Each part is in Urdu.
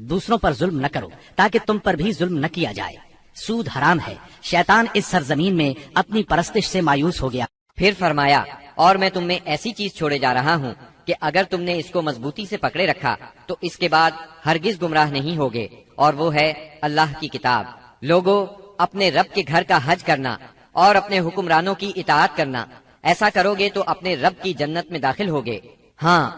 دوسروں پر ظلم نہ کرو تاکہ تم پر بھی ظلم نہ کیا جائے۔ سود حرام ہے، شیطان اس سرزمین میں اپنی پرستش سے مایوس ہو گیا۔ پھر فرمایا، اور میں تم میں ایسی چیز چھوڑے جا رہا ہوں کہ اگر تم نے اس کو مضبوطی سے پکڑے رکھا تو اس کے بعد ہرگز گمراہ نہیں ہوگے، اور وہ ہے اللہ کی کتاب۔ لوگو، اپنے رب کے گھر کا حج کرنا اور اپنے حکمرانوں کی اطاعت کرنا، ایسا کرو گے تو اپنے رب کی جنت میں داخل ہوگے۔ ہاں،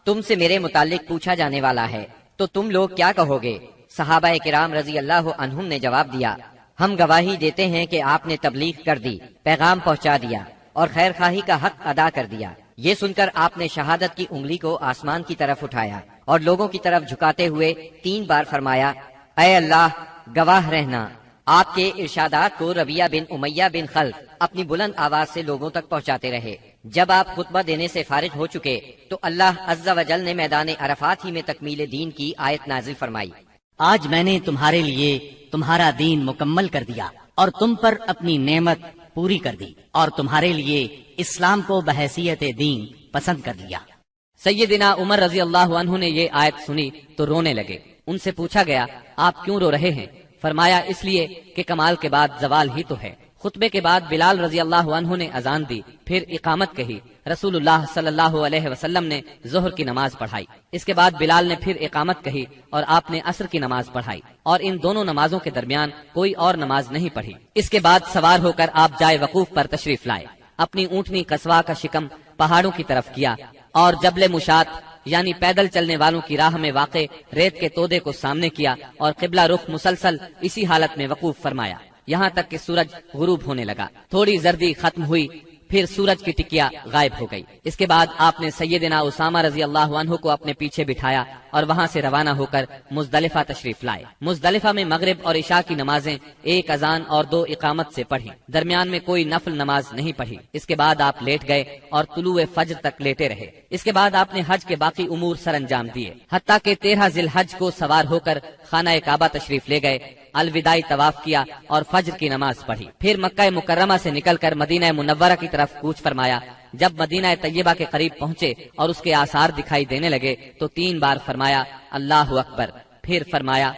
تم سے میرے متعلق پوچھا جانے والا ہے، تو تم لوگ کیا کہو گے؟ صحابہ کرام رضی اللہ عنہم نے جواب دیا، ہم گواہی دیتے ہیں کہ آپ نے تبلیغ کر دی، پیغام پہنچا دیا اور خیر خواہی کا حق ادا کر دیا۔ یہ سن کر آپ نے شہادت کی انگلی کو آسمان کی طرف اٹھایا اور لوگوں کی طرف جھکاتے ہوئے 3 بار فرمایا، اے اللہ، گواہ رہنا۔ آپ کے ارشادات کو ربیہ بن امیہ بن خلف اپنی بلند آواز سے لوگوں تک پہنچاتے رہے۔ جب آپ خطبہ دینے سے فارغ ہو چکے تو اللہ عز و جل نے میدان عرفات ہی میں تکمیل دین کی آیت نازل فرمائی، آج میں نے تمہارے لیے تمہارا دین مکمل کر دیا اور تم پر اپنی نعمت پوری کر دی اور تمہارے لیے اسلام کو بحیثیت دین پسند کر لیا۔ سیدنا عمر رضی اللہ عنہ نے یہ آیت سنی تو رونے لگے۔ ان سے پوچھا گیا، آپ کیوں رو رہے ہیں؟ فرمایا، اس لیے کہ کمال کے بعد زوال ہی تو ہے۔ خطبے کے بعد بلال رضی اللہ عنہ نے اذان دی، پھر اقامت کہی۔ رسول اللہ صلی اللہ علیہ وسلم نے ظہر کی نماز پڑھائی، اس کے بعد بلال نے پھر اقامت کہی اور آپ نے عصر کی نماز پڑھائی، اور ان دونوں نمازوں کے درمیان کوئی اور نماز نہیں پڑھی۔ اس کے بعد سوار ہو کر آپ جائے وقوف پر تشریف لائے، اپنی اونٹنی قصوا کا شکم پہاڑوں کی طرف کیا اور جبل مشات یعنی پیدل چلنے والوں کی راہ میں واقع ریت کے تودے کو سامنے کیا اور قبلہ رخ مسلسل اسی حالت میں وقوف فرمایا، یہاں تک کہ سورج غروب ہونے لگا۔ تھوڑی زردی ختم ہوئی، پھر سورج کی ٹکیا غائب ہو گئی۔ اس کے بعد آپ نے سیدنا اسامہ رضی اللہ عنہ کو اپنے پیچھے بٹھایا اور وہاں سے روانہ ہو کر مزدلفہ تشریف لائے۔ مزدلفہ میں مغرب اور عشاء کی نمازیں 1 اذان اور 2 اقامت سے پڑھی، درمیان میں کوئی نفل نماز نہیں پڑھی۔ اس کے بعد آپ لیٹ گئے اور طلوع فجر تک لیٹے رہے۔ اس کے بعد آپ نے حج کے باقی امور سر انجام دیے، حتیٰ کہ 13 ذی الحج کو سوار ہو کر خانہ کعبہ تشریف لے گئے، الوداعی طواف کیا اور فجر کی نماز پڑھی۔ پھر مکہ مکرمہ سے نکل کر مدینہ منورہ کی طرف کوچ فرمایا۔ جب مدینہ طیبہ کے قریب پہنچے اور اس کے آثار دکھائی دینے لگے تو 3 بار فرمایا، اللہ اکبر۔ پھر فرمایا،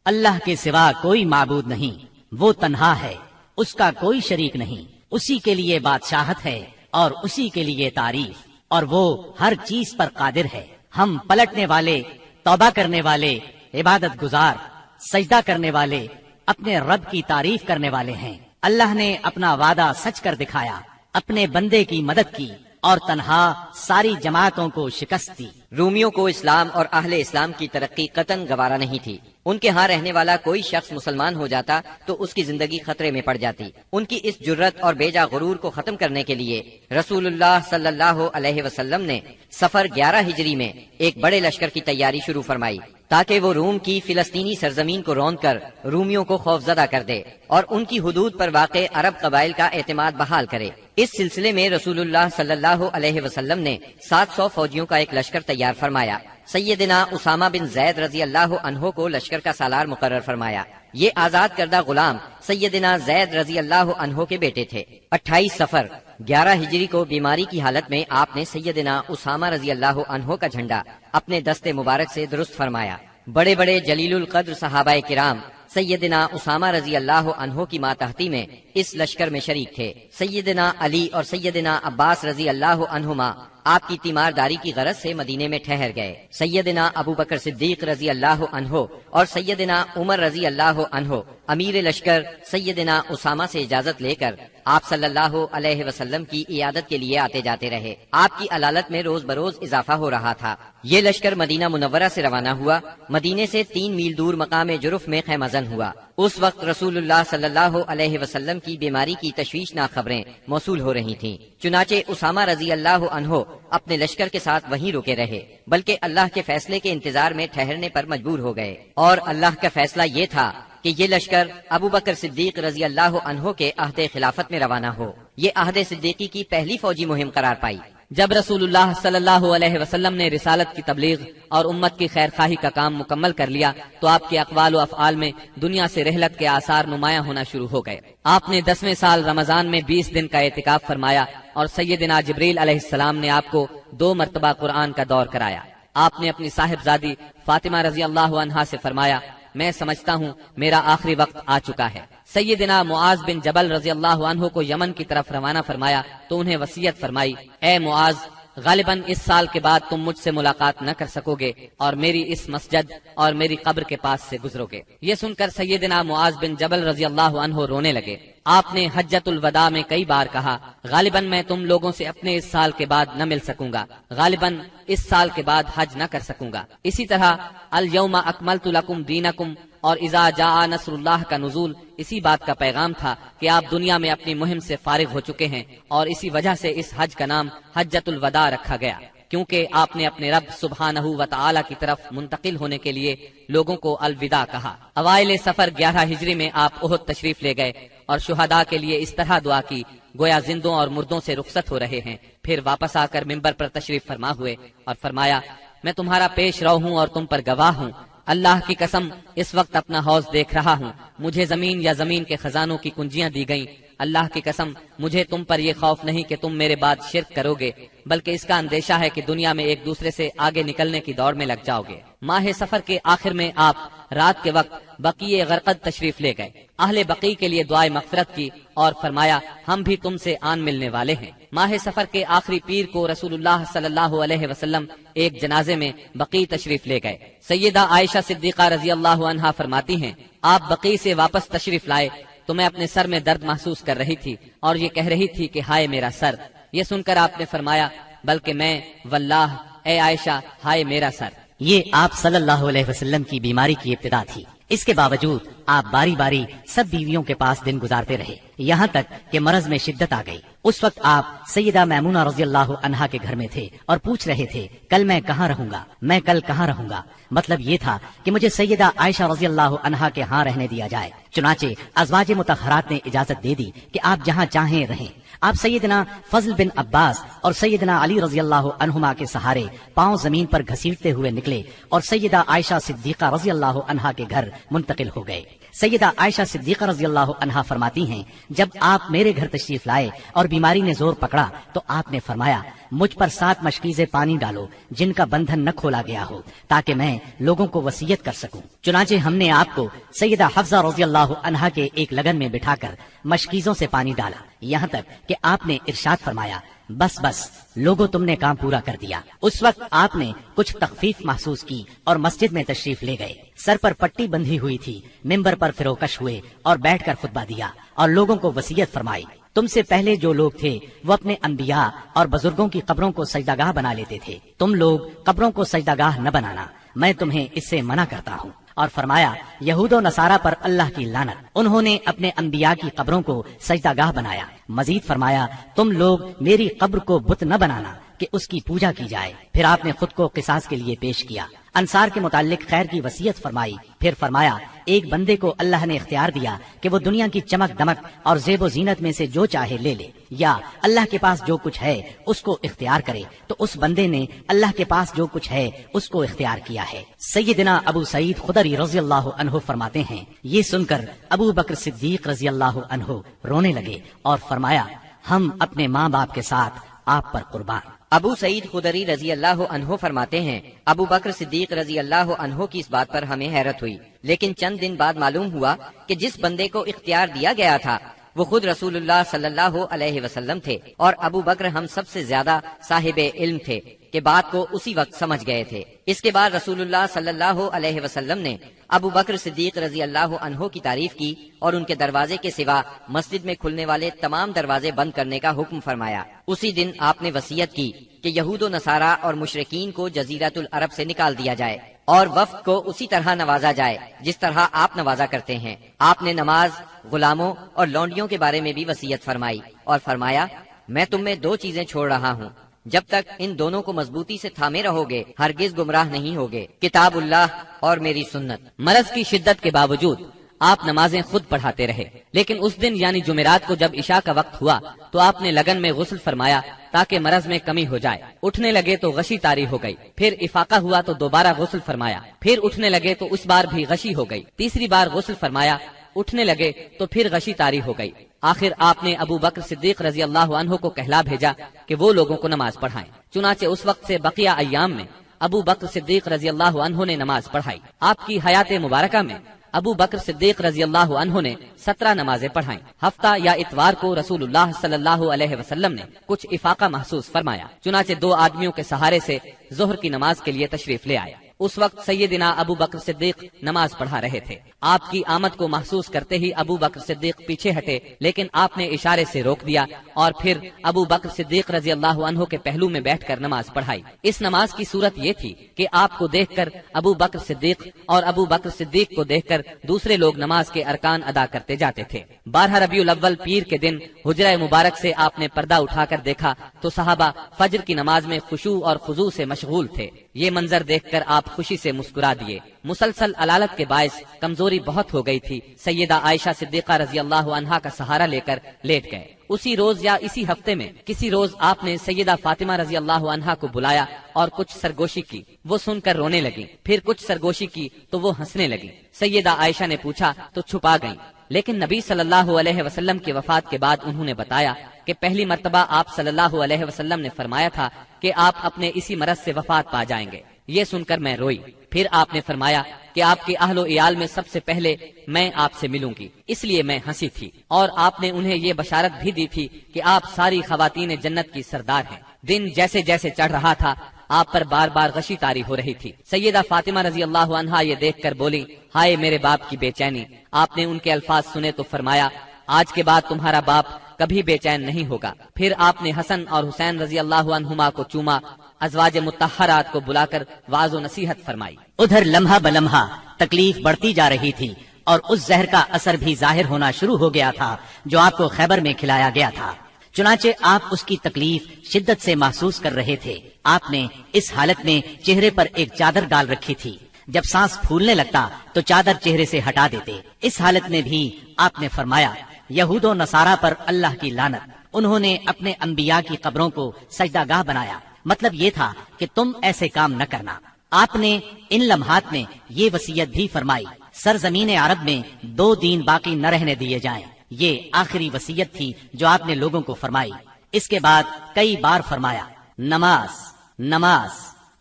اللہ کے سوا کوئی معبود نہیں، وہ تنہا ہے، اس کا کوئی شریک نہیں، اسی کے لیے بادشاہت ہے اور اسی کے لیے تعریف، اور وہ ہر چیز پر قادر ہے۔ ہم پلٹنے والے، توبہ کرنے والے، عبادت گزار، سجدہ کرنے والے، اپنے رب کی تعریف کرنے والے ہیں۔ اللہ نے اپنا وعدہ سچ کر دکھایا، اپنے بندے کی مدد کی اور تنہا ساری جماعتوں کو شکست دی۔ رومیوں کو اسلام اور اہل اسلام کی ترقی قطعاً گوارا نہیں تھی۔ ان کے ہاں رہنے والا کوئی شخص مسلمان ہو جاتا تو اس کی زندگی خطرے میں پڑ جاتی۔ ان کی اس جرت اور بیجا غرور کو ختم کرنے کے لیے رسول اللہ صلی اللہ علیہ وسلم نے سفر 11 ہجری میں ایک بڑے لشکر کی تیاری شروع فرمائی تاکہ وہ روم کی فلسطینی سرزمین کو روند کر رومیوں کو خوفزدہ کر دے اور ان کی حدود پر واقع عرب قبائل کا اعتماد بحال کرے۔ اس سلسلے میں رسول اللہ صلی اللہ علیہ وسلم نے 700 فوجیوں کا ایک لشکر تیار فرمایا۔ سیدنا اسامہ بن زید رضی اللہ عنہ کو لشکر کا سالار مقرر فرمایا۔ یہ آزاد کردہ غلام سیدنا زید رضی اللہ عنہ کے بیٹے تھے۔ 28 صفر 11 ہجری کو بیماری کی حالت میں آپ نے سیدنا اسامہ رضی اللہ عنہ کا جھنڈا اپنے دستے مبارک سے درست فرمایا۔ بڑے بڑے جلیل القدر صحابہ کرام سیدنا اسامہ رضی اللہ عنہ کی ماتحتی میں اس لشکر میں شریک تھے۔ سیدنا علی اور سیدنا عباس رضی اللہ عنہما آپ کی تیمارداری کی غرض سے مدینے میں ٹھہر گئے۔ سیدنا ابو بکر صدیق رضی اللہ عنہ اور سیدنا عمر رضی اللہ عنہ امیر لشکر سیدنا اسامہ سے اجازت لے کر آپ صلی اللہ علیہ وسلم کی عیادت کے لیے آتے جاتے رہے۔ آپ کی علالت میں روز بروز اضافہ ہو رہا تھا۔ یہ لشکر مدینہ منورہ سے روانہ ہوا، مدینے سے 3 میل دور مقام جرف میں خیمہ زن ہوا۔ اس وقت رسول اللہ صلی اللہ علیہ وسلم کی بیماری کی تشویشناک خبریں موصول ہو رہی تھیں، چنانچہ اسامہ رضی اللہ عنہ اپنے لشکر کے ساتھ وہیں رکے رہے، بلکہ اللہ کے فیصلے کے انتظار میں ٹھہرنے پر مجبور ہو گئے۔ اور اللہ کا فیصلہ یہ تھا کہ یہ لشکر ابو بکر صدیق رضی اللہ عنہ کے عہد خلافت میں روانہ ہو۔ یہ عہد صدیقی کی پہلی فوجی مہم قرار پائی۔ جب رسول اللہ صلی اللہ علیہ وسلم نے رسالت کی تبلیغ اور امت کی خیر خواہی کا کام مکمل کر لیا تو آپ کے اقوال و افعال میں دنیا سے رحلت کے آثار نمایاں ہونا شروع ہو گئے۔ آپ نے 10ویں سال رمضان میں 20 دن کا اعتکاف فرمایا اور سیدنا جبریل علیہ السلام نے آپ کو 2 مرتبہ قرآن کا دور کرایا۔ آپ نے اپنی صاحبزادی فاطمہ رضی اللہ عنہا سے فرمایا میں سمجھتا ہوں میرا آخری وقت آ چکا ہے۔ سیدنا معاذ بن جبل رضی اللہ عنہ کو یمن کی طرف روانہ فرمایا تو انہیں وصیت فرمائی، اے معاذ، غالباً اس سال کے بعد تم مجھ سے ملاقات نہ کر سکو گے اور میری اس مسجد اور میری قبر کے پاس سے گزرو گے۔ یہ سن کر سیدنا معاذ بن جبل رضی اللہ عنہ رونے لگے۔ آپ نے حجۃ الوداع میں کئی بار کہا، غالباً میں تم لوگوں سے اپنے اس سال کے بعد نہ مل سکوں گا، غالباً اس سال کے بعد حج نہ کر سکوں گا۔ اسی طرح الیوم اکملت لکم دینکم اور اذا جاء نصر اللہ کا نزول اسی بات کا پیغام تھا کہ آپ دنیا میں اپنی مہم سے فارغ ہو چکے ہیں، اور اسی وجہ سے اس حج کا نام حجۃ الوداع رکھا گیا، کیونکہ آپ نے اپنے رب سبحانہ و تعالی کی طرف منتقل ہونے کے لیے لوگوں کو الوداع کہا۔ اوائل سفر 11 ہجری میں آپ احد تشریف لے گئے اور شہداء کے لیے اس طرح دعا کی گویا زندوں اور مردوں سے رخصت ہو رہے ہیں۔ پھر واپس آ کر ممبر پر تشریف فرما ہوئے اور فرمایا، میں تمہارا پیش رو ہوں اور تم پر گواہ ہوں، اللہ کی قسم اس وقت اپنا حوض دیکھ رہا ہوں، مجھے زمین یا زمین کے خزانوں کی کنجیاں دی گئیں، اللہ کی قسم مجھے تم پر یہ خوف نہیں کہ تم میرے بعد شرک کرو گے، بلکہ اس کا اندیشہ ہے کہ دنیا میں ایک دوسرے سے آگے نکلنے کی دوڑ میں لگ جاؤ گے۔ ماہ سفر کے آخر میں آپ رات کے وقت بقیع غرقد تشریف لے گئے، اہل بقیع کے لیے دعائے مغفرت کی اور فرمایا ہم بھی تم سے آن ملنے والے ہیں۔ ماہ سفر کے آخری پیر کو رسول اللہ صلی اللہ علیہ وسلم ایک جنازے میں بقیع تشریف لے گئے۔ سیدہ عائشہ صدیقہ رضی اللہ عنہا فرماتی ہیں، آپ بقیع سے واپس تشریف لائے تو میں اپنے سر میں درد محسوس کر رہی تھی اور یہ کہہ رہی تھی کہ ہائے میرا سر۔ یہ سن کر آپ نے فرمایا، بلکہ میں واللہ اے عائشہ ہائے میرا سر۔ یہ آپ صلی اللہ علیہ وسلم کی بیماری کی ابتدا تھی۔ اس کے باوجود آپ باری باری سب بیویوں کے پاس دن گزارتے رہے، یہاں تک کہ مرض میں شدت آ گئی۔ اس وقت آپ سیدہ میمونہ رضی اللہ عنہا کے گھر میں تھے اور پوچھ رہے تھے، کل میں کہاں رہوں گا، میں کل کہاں رہوں گا؟ مطلب یہ تھا کہ مجھے سیدہ عائشہ رضی اللہ عنہا کے ہاں رہنے دیا جائے۔ چنانچہ ازواج مطہرات نے اجازت دے دی کہ آپ جہاں چاہیں رہیں۔ آپ سیدنا فضل بن عباس اور سیدنا علی رضی اللہ عنہما کے سہارے پاؤں زمین پر گھسیٹتے ہوئے نکلے اور سیدہ عائشہ صدیقہ رضی اللہ عنہا کے گھر منتقل ہو گئے۔ سیدہ عائشہ صدیقہ رضی اللہ عنہا فرماتی ہیں، جب آپ میرے گھر تشریف لائے اور بیماری نے زور پکڑا تو آپ نے فرمایا، مجھ پر 7 مشکیزیں پانی ڈالو جن کا بندھن نہ کھولا گیا ہو تاکہ میں لوگوں کو وصیت کر سکوں۔ چنانچہ ہم نے آپ کو سیدہ حفصہ رضی اللہ عنہا کے ایک لگن میں بٹھا کر مشکیزوں سے پانی ڈالا، یہاں تک کہ آپ نے ارشاد فرمایا، بس بس لوگوں تم نے کام پورا کر دیا۔ اس وقت آپ نے کچھ تخفیف محسوس کی اور مسجد میں تشریف لے گئے۔ سر پر پٹی بندھی ہوئی تھی، ممبر پر فروکش ہوئے اور بیٹھ کر خطبہ دیا اور لوگوں کو وصیت فرمائی، تم سے پہلے جو لوگ تھے وہ اپنے انبیاء اور بزرگوں کی قبروں کو سجدہ گاہ بنا لیتے تھے، تم لوگ قبروں کو سجدہ گاہ نہ بنانا، میں تمہیں اس سے منع کرتا ہوں۔ اور فرمایا، یہود و نصارہ پر اللہ کی لعنت، انہوں نے اپنے انبیاء کی قبروں کو سجدہ گاہ بنایا۔ مزید فرمایا، تم لوگ میری قبر کو بت نہ بنانا کہ اس کی پوجا کی جائے۔ پھر آپ نے خود کو قصاص کے لیے پیش کیا، انصار کے متعلق خیر کی وصیت فرمائی۔ پھر فرمایا، ایک بندے کو اللہ نے اختیار دیا کہ وہ دنیا کی چمک دمک اور زیب و زینت میں سے جو چاہے لے لے، یا اللہ کے پاس جو کچھ ہے اس کو اختیار کرے، تو اس بندے نے اللہ کے پاس جو کچھ ہے اس کو اختیار کیا ہے۔ سیدنا ابو سعید خدری رضی اللہ عنہ فرماتے ہیں، یہ سن کر ابو بکر صدیق رضی اللہ عنہ رونے لگے اور فرمایا، ہم اپنے ماں باپ کے ساتھ آپ پر قربان۔ ابو سعید خدری رضی اللہ عنہ فرماتے ہیں، ابو بکر صدیق رضی اللہ عنہ کی اس بات پر ہمیں حیرت ہوئی، لیکن چند دن بعد معلوم ہوا کہ جس بندے کو اختیار دیا گیا تھا وہ خود رسول اللہ صلی اللہ علیہ وسلم تھے، اور ابو بکر ہم سب سے زیادہ صاحب علم تھے کہ بات کو اسی وقت سمجھ گئے تھے۔ اس کے بعد رسول اللہ صلی اللہ علیہ وسلم نے ابو بکر صدیق رضی اللہ عنہ کی تعریف کی اور ان کے دروازے کے سوا مسجد میں کھلنے والے تمام دروازے بند کرنے کا حکم فرمایا۔ اسی دن آپ نے وصیت کی کہ یہود و نصارہ اور مشرکین کو جزیرۃ العرب سے نکال دیا جائے اور وفد کو اسی طرح نوازا جائے جس طرح آپ نوازا کرتے ہیں۔ آپ نے نماز، غلاموں اور لونڈیوں کے بارے میں بھی وصیت فرمائی اور فرمایا، میں تم میں 2 چیزیں چھوڑ رہا ہوں، جب تک ان دونوں کو مضبوطی سے تھامے رہو گے ہرگز گمراہ نہیں ہوگے، کتاب اللہ اور میری سنت۔ مرض کی شدت کے باوجود آپ نمازیں خود پڑھاتے رہے، لیکن اس دن یعنی جمعرات کو جب عشاء کا وقت ہوا تو آپ نے لگن میں غسل فرمایا تاکہ مرض میں کمی ہو جائے۔ اٹھنے لگے تو غشی طاری ہو گئی، پھر افاقہ ہوا تو دوبارہ غسل فرمایا، پھر اٹھنے لگے تو اس بار بھی غشی ہو گئی، تیسری بار غسل فرمایا، اٹھنے لگے تو پھر غشی طاری ہو گئی۔ آخر آپ نے ابو بکر صدیق رضی اللہ عنہ کو کہلا بھیجا کہ وہ لوگوں کو نماز پڑھائیں۔ چنانچہ اس وقت سے بقیہ ایام میں ابو بکر صدیق رضی اللہ عنہ نے نماز پڑھائی۔ آپ کی حیات مبارکہ میں ابو بکر صدیق رضی اللہ عنہ نے 17 نمازیں پڑھائیں۔ ہفتہ یا اتوار کو رسول اللہ صلی اللہ علیہ وسلم نے کچھ افاقہ محسوس فرمایا، چنانچہ 2 آدمیوں کے سہارے سے ظہر کی نماز کے لیے تشریف لے آیا۔ اس وقت سیدنا ابو بکر صدیق نماز پڑھا رہے تھے۔ آپ کی آمد کو محسوس کرتے ہی ابو بکر صدیق پیچھے ہٹے، لیکن آپ نے اشارے سے روک دیا اور پھر ابو بکر صدیق رضی اللہ عنہ کے پہلو میں بیٹھ کر نماز پڑھائی۔ اس نماز کی صورت یہ تھی کہ آپ کو دیکھ کر ابو بکر صدیق اور ابو بکر صدیق کو دیکھ کر دوسرے لوگ نماز کے ارکان ادا کرتے جاتے تھے۔ 12 ربیع الاول پیر کے دن حجرہ مبارک سے آپ نے پردہ اٹھا کر دیکھا تو صحابہ فجر کی نماز میں خشوع اور خضوع سے مشغول تھے۔ یہ منظر دیکھ کر آپ خوشی سے مسکرا دیے۔ مسلسل علالت کے باعث کمزوری بہت ہو گئی تھی۔ سیدہ عائشہ صدیقہ رضی اللہ عنہا کا سہارا لے کر لیٹ گئے۔ اسی روز یا اسی ہفتے میں کسی روز آپ نے سیدہ فاطمہ رضی اللہ عنہا کو بلایا اور کچھ سرگوشی کی، وہ سن کر رونے لگی۔ پھر کچھ سرگوشی کی تو وہ ہنسنے لگی۔ سیدہ عائشہ نے پوچھا تو چھپا گئیں، لیکن نبی صلی اللہ علیہ وسلم کی وفات کے بعد انہوں نے بتایا کہ پہلی مرتبہ آپ صلی اللہ علیہ وسلم نے فرمایا تھا کہ آپ اپنے اسی مرض سے وفات پا جائیں گے۔ یہ سن کر میں روئی۔ پھر آپ نے فرمایا کہ آپ کے اہل و عیال میں سب سے پہلے میں آپ سے ملوں گی، اس لیے میں ہنسی تھی، اور آپ نے انہیں یہ بشارت بھی دی تھی کہ آپ ساری خواتین جنت کی سردار ہیں۔ دن جیسے جیسے چڑھ رہا تھا آپ پر بار بار غشی طاری ہو رہی تھی۔ سیدہ فاطمہ رضی اللہ عنہا یہ دیکھ کر بولی، ہائے میرے باپ کی بے چینی۔ آپ نے ان کے الفاظ سنے تو فرمایا، آج کے بعد تمہارا باپ کبھی بے چین نہیں ہوگا۔ پھر آپ نے حسن اور حسین رضی اللہ عنہما کو چوما، ازواج مطہرات کو بلا کر واعظ و نصیحت فرمائی۔ ادھر لمحہ بلمحہ تکلیف بڑھتی جا رہی تھی اور اس زہر کا اثر بھی ظاہر ہونا شروع ہو گیا تھا جو آپ کو خیبر میں کھلایا گیا تھا۔ چنانچہ آپ اس کی تکلیف شدت سے محسوس کر رہے تھے۔ آپ نے اس حالت میں چہرے پر ایک چادر ڈال رکھی تھی، جب سانس پھولنے لگتا تو چادر چہرے سے ہٹا دیتے۔ اس حالت میں بھی آپ نے فرمایا، یہود و نصارہ پر اللہ کی لعنت، انہوں نے اپنے انبیاء کی قبروں کو سجدہ گاہ بنایا۔ مطلب یہ تھا کہ تم ایسے کام نہ کرنا۔ آپ نے ان لمحات میں یہ وصیت بھی فرمائی، سرزمین عرب میں 2 دین باقی نہ رہنے دیے جائیں۔ یہ آخری وصیت تھی جو آپ نے لوگوں کو فرمائی۔ اس کے بعد کئی بار فرمایا، نماز نماز،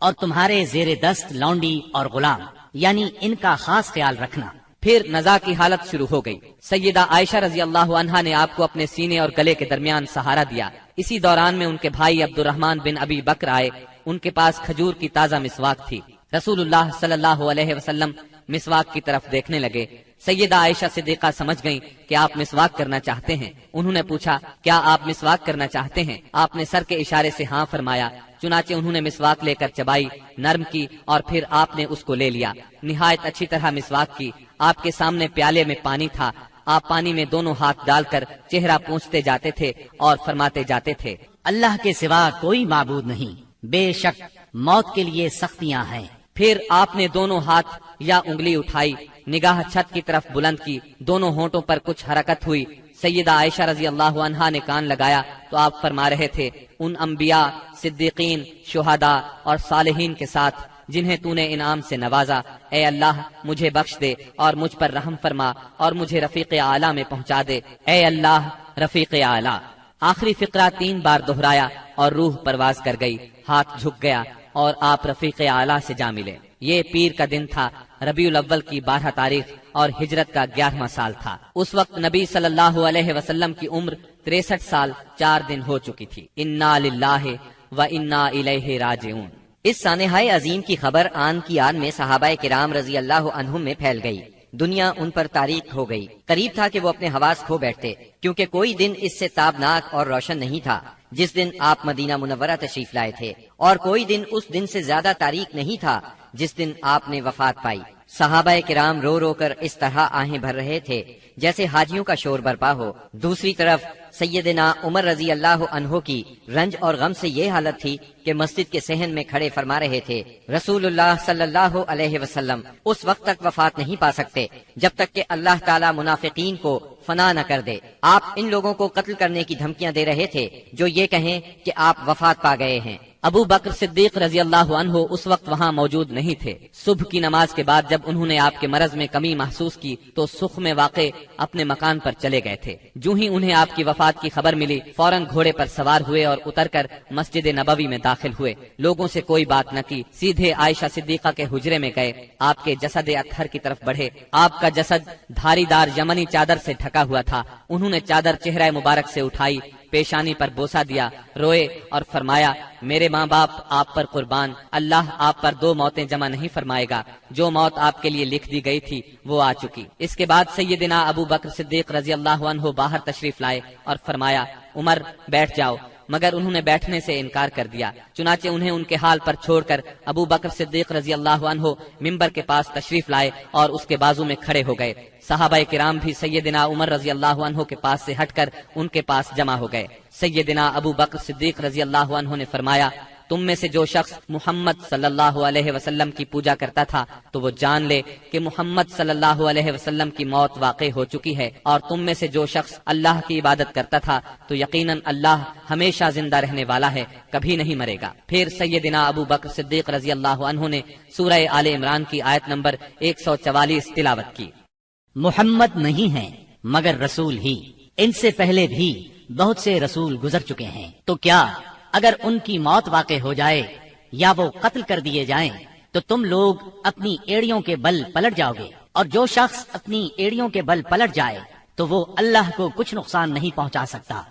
اور تمہارے زیر دست لونڈی اور غلام، یعنی ان کا خاص خیال رکھنا۔ پھر نزا کی حالت شروع ہو گئی۔ سیدہ عائشہ رضی اللہ عنہا نے آپ کو اپنے سینے اور گلے کے درمیان سہارا دیا۔ اسی دوران میں ان کے بھائی عبد الرحمن بن ابی بکر آئے، ان کے پاس کھجور کی تازہ مسواک تھی۔ رسول اللہ صلی اللہ علیہ وسلم مسواک کی طرف دیکھنے لگے۔ سیدہ عائشہ صدیقہ سمجھ گئیں کہ آپ مسواک کرنا چاہتے ہیں۔ انہوں نے پوچھا، کیا آپ مسواک کرنا چاہتے ہیں؟ آپ نے سر کے اشارے سے ہاں فرمایا۔ چنانچہ انہوں نے مسواک لے کر چبائی، نرم کی، اور پھر آپ نے اس کو لے لیا۔ نہایت اچھی طرح مسواک کی۔ آپ کے سامنے پیالے میں پانی تھا۔ آپ پانی میں دونوں ہاتھ ڈال کر چہرہ پونچھتے جاتے تھے اور فرماتے جاتے تھے، اللہ کے سوا کوئی معبود نہیں، بے شک موت کے لیے سختیاں ہیں۔ پھر آپ نے دونوں ہاتھ یا انگلی اٹھائی، نگاہ چھت کی طرف بلند کی، دونوں ہونٹوں پر کچھ حرکت ہوئی۔ سیدہ عائشہ رضی اللہ عنہا نے کان لگایا تو آپ فرما رہے تھے، ان انبیاء، صدیقین، شہداء اور صالحین کے ساتھ جنہیں تو نے انعام سے نوازا، اے اللہ مجھے بخش دے اور مجھ پر رحم فرما اور مجھے رفیق اعلیٰ میں پہنچا دے، اے اللہ رفیق اعلیٰ۔ آخری فقرہ 3 بار دہرایا اور روح پرواز کر گئی، ہاتھ جھک گیا اور آپ رفیق اعلیٰ سے جا ملے۔ یہ پیر کا دن تھا، ربیع الاول کی 12 تاریخ اور ہجرت کا 11واں سال تھا۔ اس وقت نبی صلی اللہ علیہ وسلم کی عمر 63 سال 4 دن ہو چکی تھی۔ انا للہ و انا الیہ راجعون۔ اس سانحۂ عظیم کی خبر آن کی آن میں صحابہ کرام رضی اللہ عنہم میں پھیل گئی۔ دنیا ان پر تاریک ہو گئی۔ قریب تھا کہ وہ اپنے حواس کھو بیٹھتے، کیونکہ کوئی دن اس سے تابناک اور روشن نہیں تھا جس دن آپ مدینہ منورہ تشریف لائے تھے، اور کوئی دن اس دن سے زیادہ تاریک نہیں تھا جس دن آپ نے وفات پائی۔ صحابہ کرام رو رو کر اس طرح آہیں بھر رہے تھے جیسے حاجیوں کا شور برپا ہو۔ دوسری طرف سیدنا عمر رضی اللہ عنہ کی رنج اور غم سے یہ حالت تھی کہ مسجد کے صحن میں کھڑے فرما رہے تھے، رسول اللہ صلی اللہ علیہ وسلم اس وقت تک وفات نہیں پا سکتے جب تک کہ اللہ تعالی منافقین کو فنا نہ کر دے۔ آپ ان لوگوں کو قتل کرنے کی دھمکیاں دے رہے تھے جو یہ کہیں کہ آپ وفات پا گئے ہیں۔ ابو بکر صدیق رضی اللہ عنہ اس وقت وہاں موجود نہیں تھے۔ صبح کی نماز کے بعد جب انہوں نے آپ کے مرض میں کمی محسوس کی تو سخ میں واقع اپنے مکان پر چلے گئے تھے۔ جو ہی انہیں آپ کی وفات کی خبر ملی فوراً گھوڑے پر سوار ہوئے اور اتر کر مسجد نبوی میں داخل ہوئے۔ لوگوں سے کوئی بات نہ کی، سیدھے عائشہ صدیقہ کے حجرے میں گئے، آپ کے جسد اطہر کی طرف بڑھے۔ آپ کا جسد دھاری دار یمنی چادر سے ڈھکا ہوا تھا۔ انہوں نے چادر چہرہ مبارک سے اٹھائی، پیشانی پر بوسہ دیا، روئے اور فرمایا، میرے ماں باپ آپ پر قربان، اللہ آپ پر 2 موتیں جمع نہیں فرمائے گا، جو موت آپ کے لیے لکھ دی گئی تھی وہ آ چکی۔ اس کے بعد سیدنا ابو بکر صدیق رضی اللہ عنہ باہر تشریف لائے اور فرمایا، عمر بیٹھ جاؤ، مگر انہوں نے بیٹھنے سے انکار کر دیا۔ چنانچہ انہیں ان کے حال پر چھوڑ کر ابو بکر صدیق رضی اللہ عنہ ممبر کے پاس تشریف لائے اور اس کے بازو میں کھڑے ہو گئے۔ صحابہ کرام بھی سیدنا عمر رضی اللہ عنہ کے پاس سے ہٹ کر ان کے پاس جمع ہو گئے۔ سیدنا ابو بکر صدیق رضی اللہ عنہ نے فرمایا، تم میں سے جو شخص محمد صلی اللہ علیہ وسلم کی پوجا کرتا تھا تو وہ جان لے کہ محمد صلی اللہ علیہ وسلم کی موت واقع ہو چکی ہے، اور تم میں سے جو شخص اللہ کی عبادت کرتا تھا تو یقیناً اللہ ہمیشہ زندہ رہنے والا ہے، کبھی نہیں مرے گا۔ پھر سیدنا ابو بکر صدیق رضی اللہ عنہ نے سورہ آل عمران کی آیت نمبر 144 تلاوت کی۔ محمد نہیں ہیں مگر رسول ہی، ان سے پہلے بھی بہت سے رسول گزر چکے ہیں، تو کیا اگر ان کی موت واقع ہو جائے یا وہ قتل کر دیے جائیں تو تم لوگ اپنی ایڑیوں کے بل پلٹ جاؤ گے؟ اور جو شخص اپنی ایڑیوں کے بل پلٹ جائے تو وہ اللہ کو کچھ نقصان نہیں پہنچا سکتا۔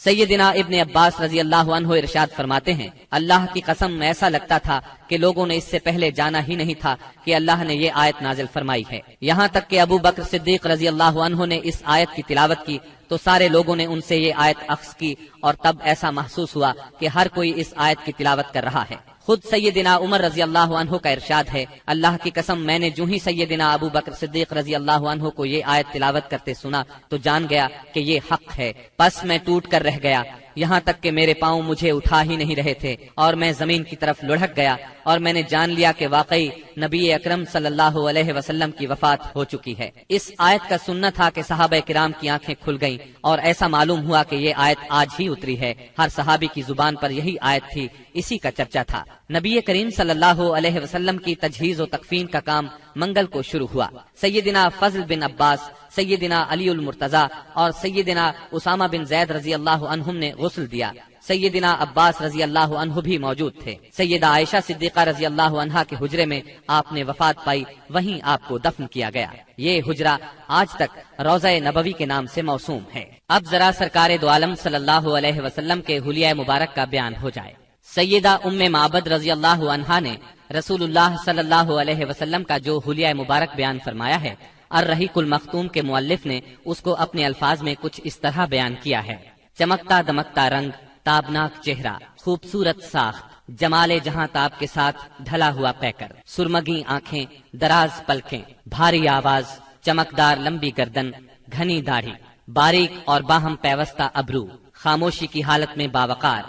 سیدنا ابن عباس رضی اللہ عنہ ارشاد فرماتے ہیں، اللہ کی قسم ایسا لگتا تھا کہ لوگوں نے اس سے پہلے جانا ہی نہیں تھا کہ اللہ نے یہ آیت نازل فرمائی ہے۔ یہاں تک کہ ابو بکر صدیق رضی اللہ عنہ نے اس آیت کی تلاوت کی تو سارے لوگوں نے ان سے یہ آیت اخذ کی، اور تب ایسا محسوس ہوا کہ ہر کوئی اس آیت کی تلاوت کر رہا ہے۔ خود سیدنا عمر رضی اللہ عنہ کا ارشاد ہے، اللہ کی قسم میں نے جو ہی سیدنا ابو بکر صدیق رضی اللہ عنہ کو یہ آیت تلاوت کرتے سنا تو جان گیا کہ یہ حق ہے، پس میں ٹوٹ کر رہ گیا، یہاں تک کہ میرے پاؤں مجھے اٹھا ہی نہیں رہے تھے اور میں زمین کی طرف لڑھک گیا، اور میں نے جان لیا کہ واقعی نبی اکرم صلی اللہ علیہ وسلم کی وفات ہو چکی ہے۔ اس آیت کا سننا تھا کہ صحابہ کرام کی آنکھیں کھل گئیں، اور ایسا معلوم ہوا کہ یہ آیت آج ہی اتری ہے۔ ہر صحابی کی زبان پر یہی آیت تھی، اسی کا چرچا تھا۔ نبی کریم صلی اللہ علیہ وسلم کی تجہیز و تکفین کا کام منگل کو شروع ہوا۔ سیدنا فضل بن عباس، سیدنا علی المرتضی اور سیدنا اسامہ بن زید رضی اللہ عنہم نے غسل دیا۔ سیدنا عباس رضی اللہ عنہ بھی موجود تھے۔ سیدہ عائشہ صدیقہ رضی اللہ عنہا کے حجرے میں آپ نے وفات پائی، وہیں آپ کو دفن کیا گیا۔ یہ حجرہ آج تک روضہ نبوی کے نام سے موسوم ہے۔ اب ذرا سرکار دو عالم صلی اللہ علیہ وسلم کے حلیہ مبارک کا بیان ہو جائے۔ سیدہ ام معبد رضی اللہ عنہا نے رسول اللہ صلی اللہ علیہ وسلم کا جو حلیہ مبارک بیان فرمایا ہے، الرحیق المختوم کے مؤلف نے اس کو اپنے الفاظ میں کچھ اس طرح بیان کیا ہے: چمکتا دمکتا رنگ، تابناک چہرہ، خوبصورت ساخت، جمال جہاں تاب کے ساتھ ڈھلا ہوا پیکر، سرمگی آنکھیں، دراز پلکیں، بھاری آواز، چمکدار لمبی گردن، گھنی داڑھی، باریک اور باہم پیوستہ ابرو، خاموشی کی حالت میں باوقار،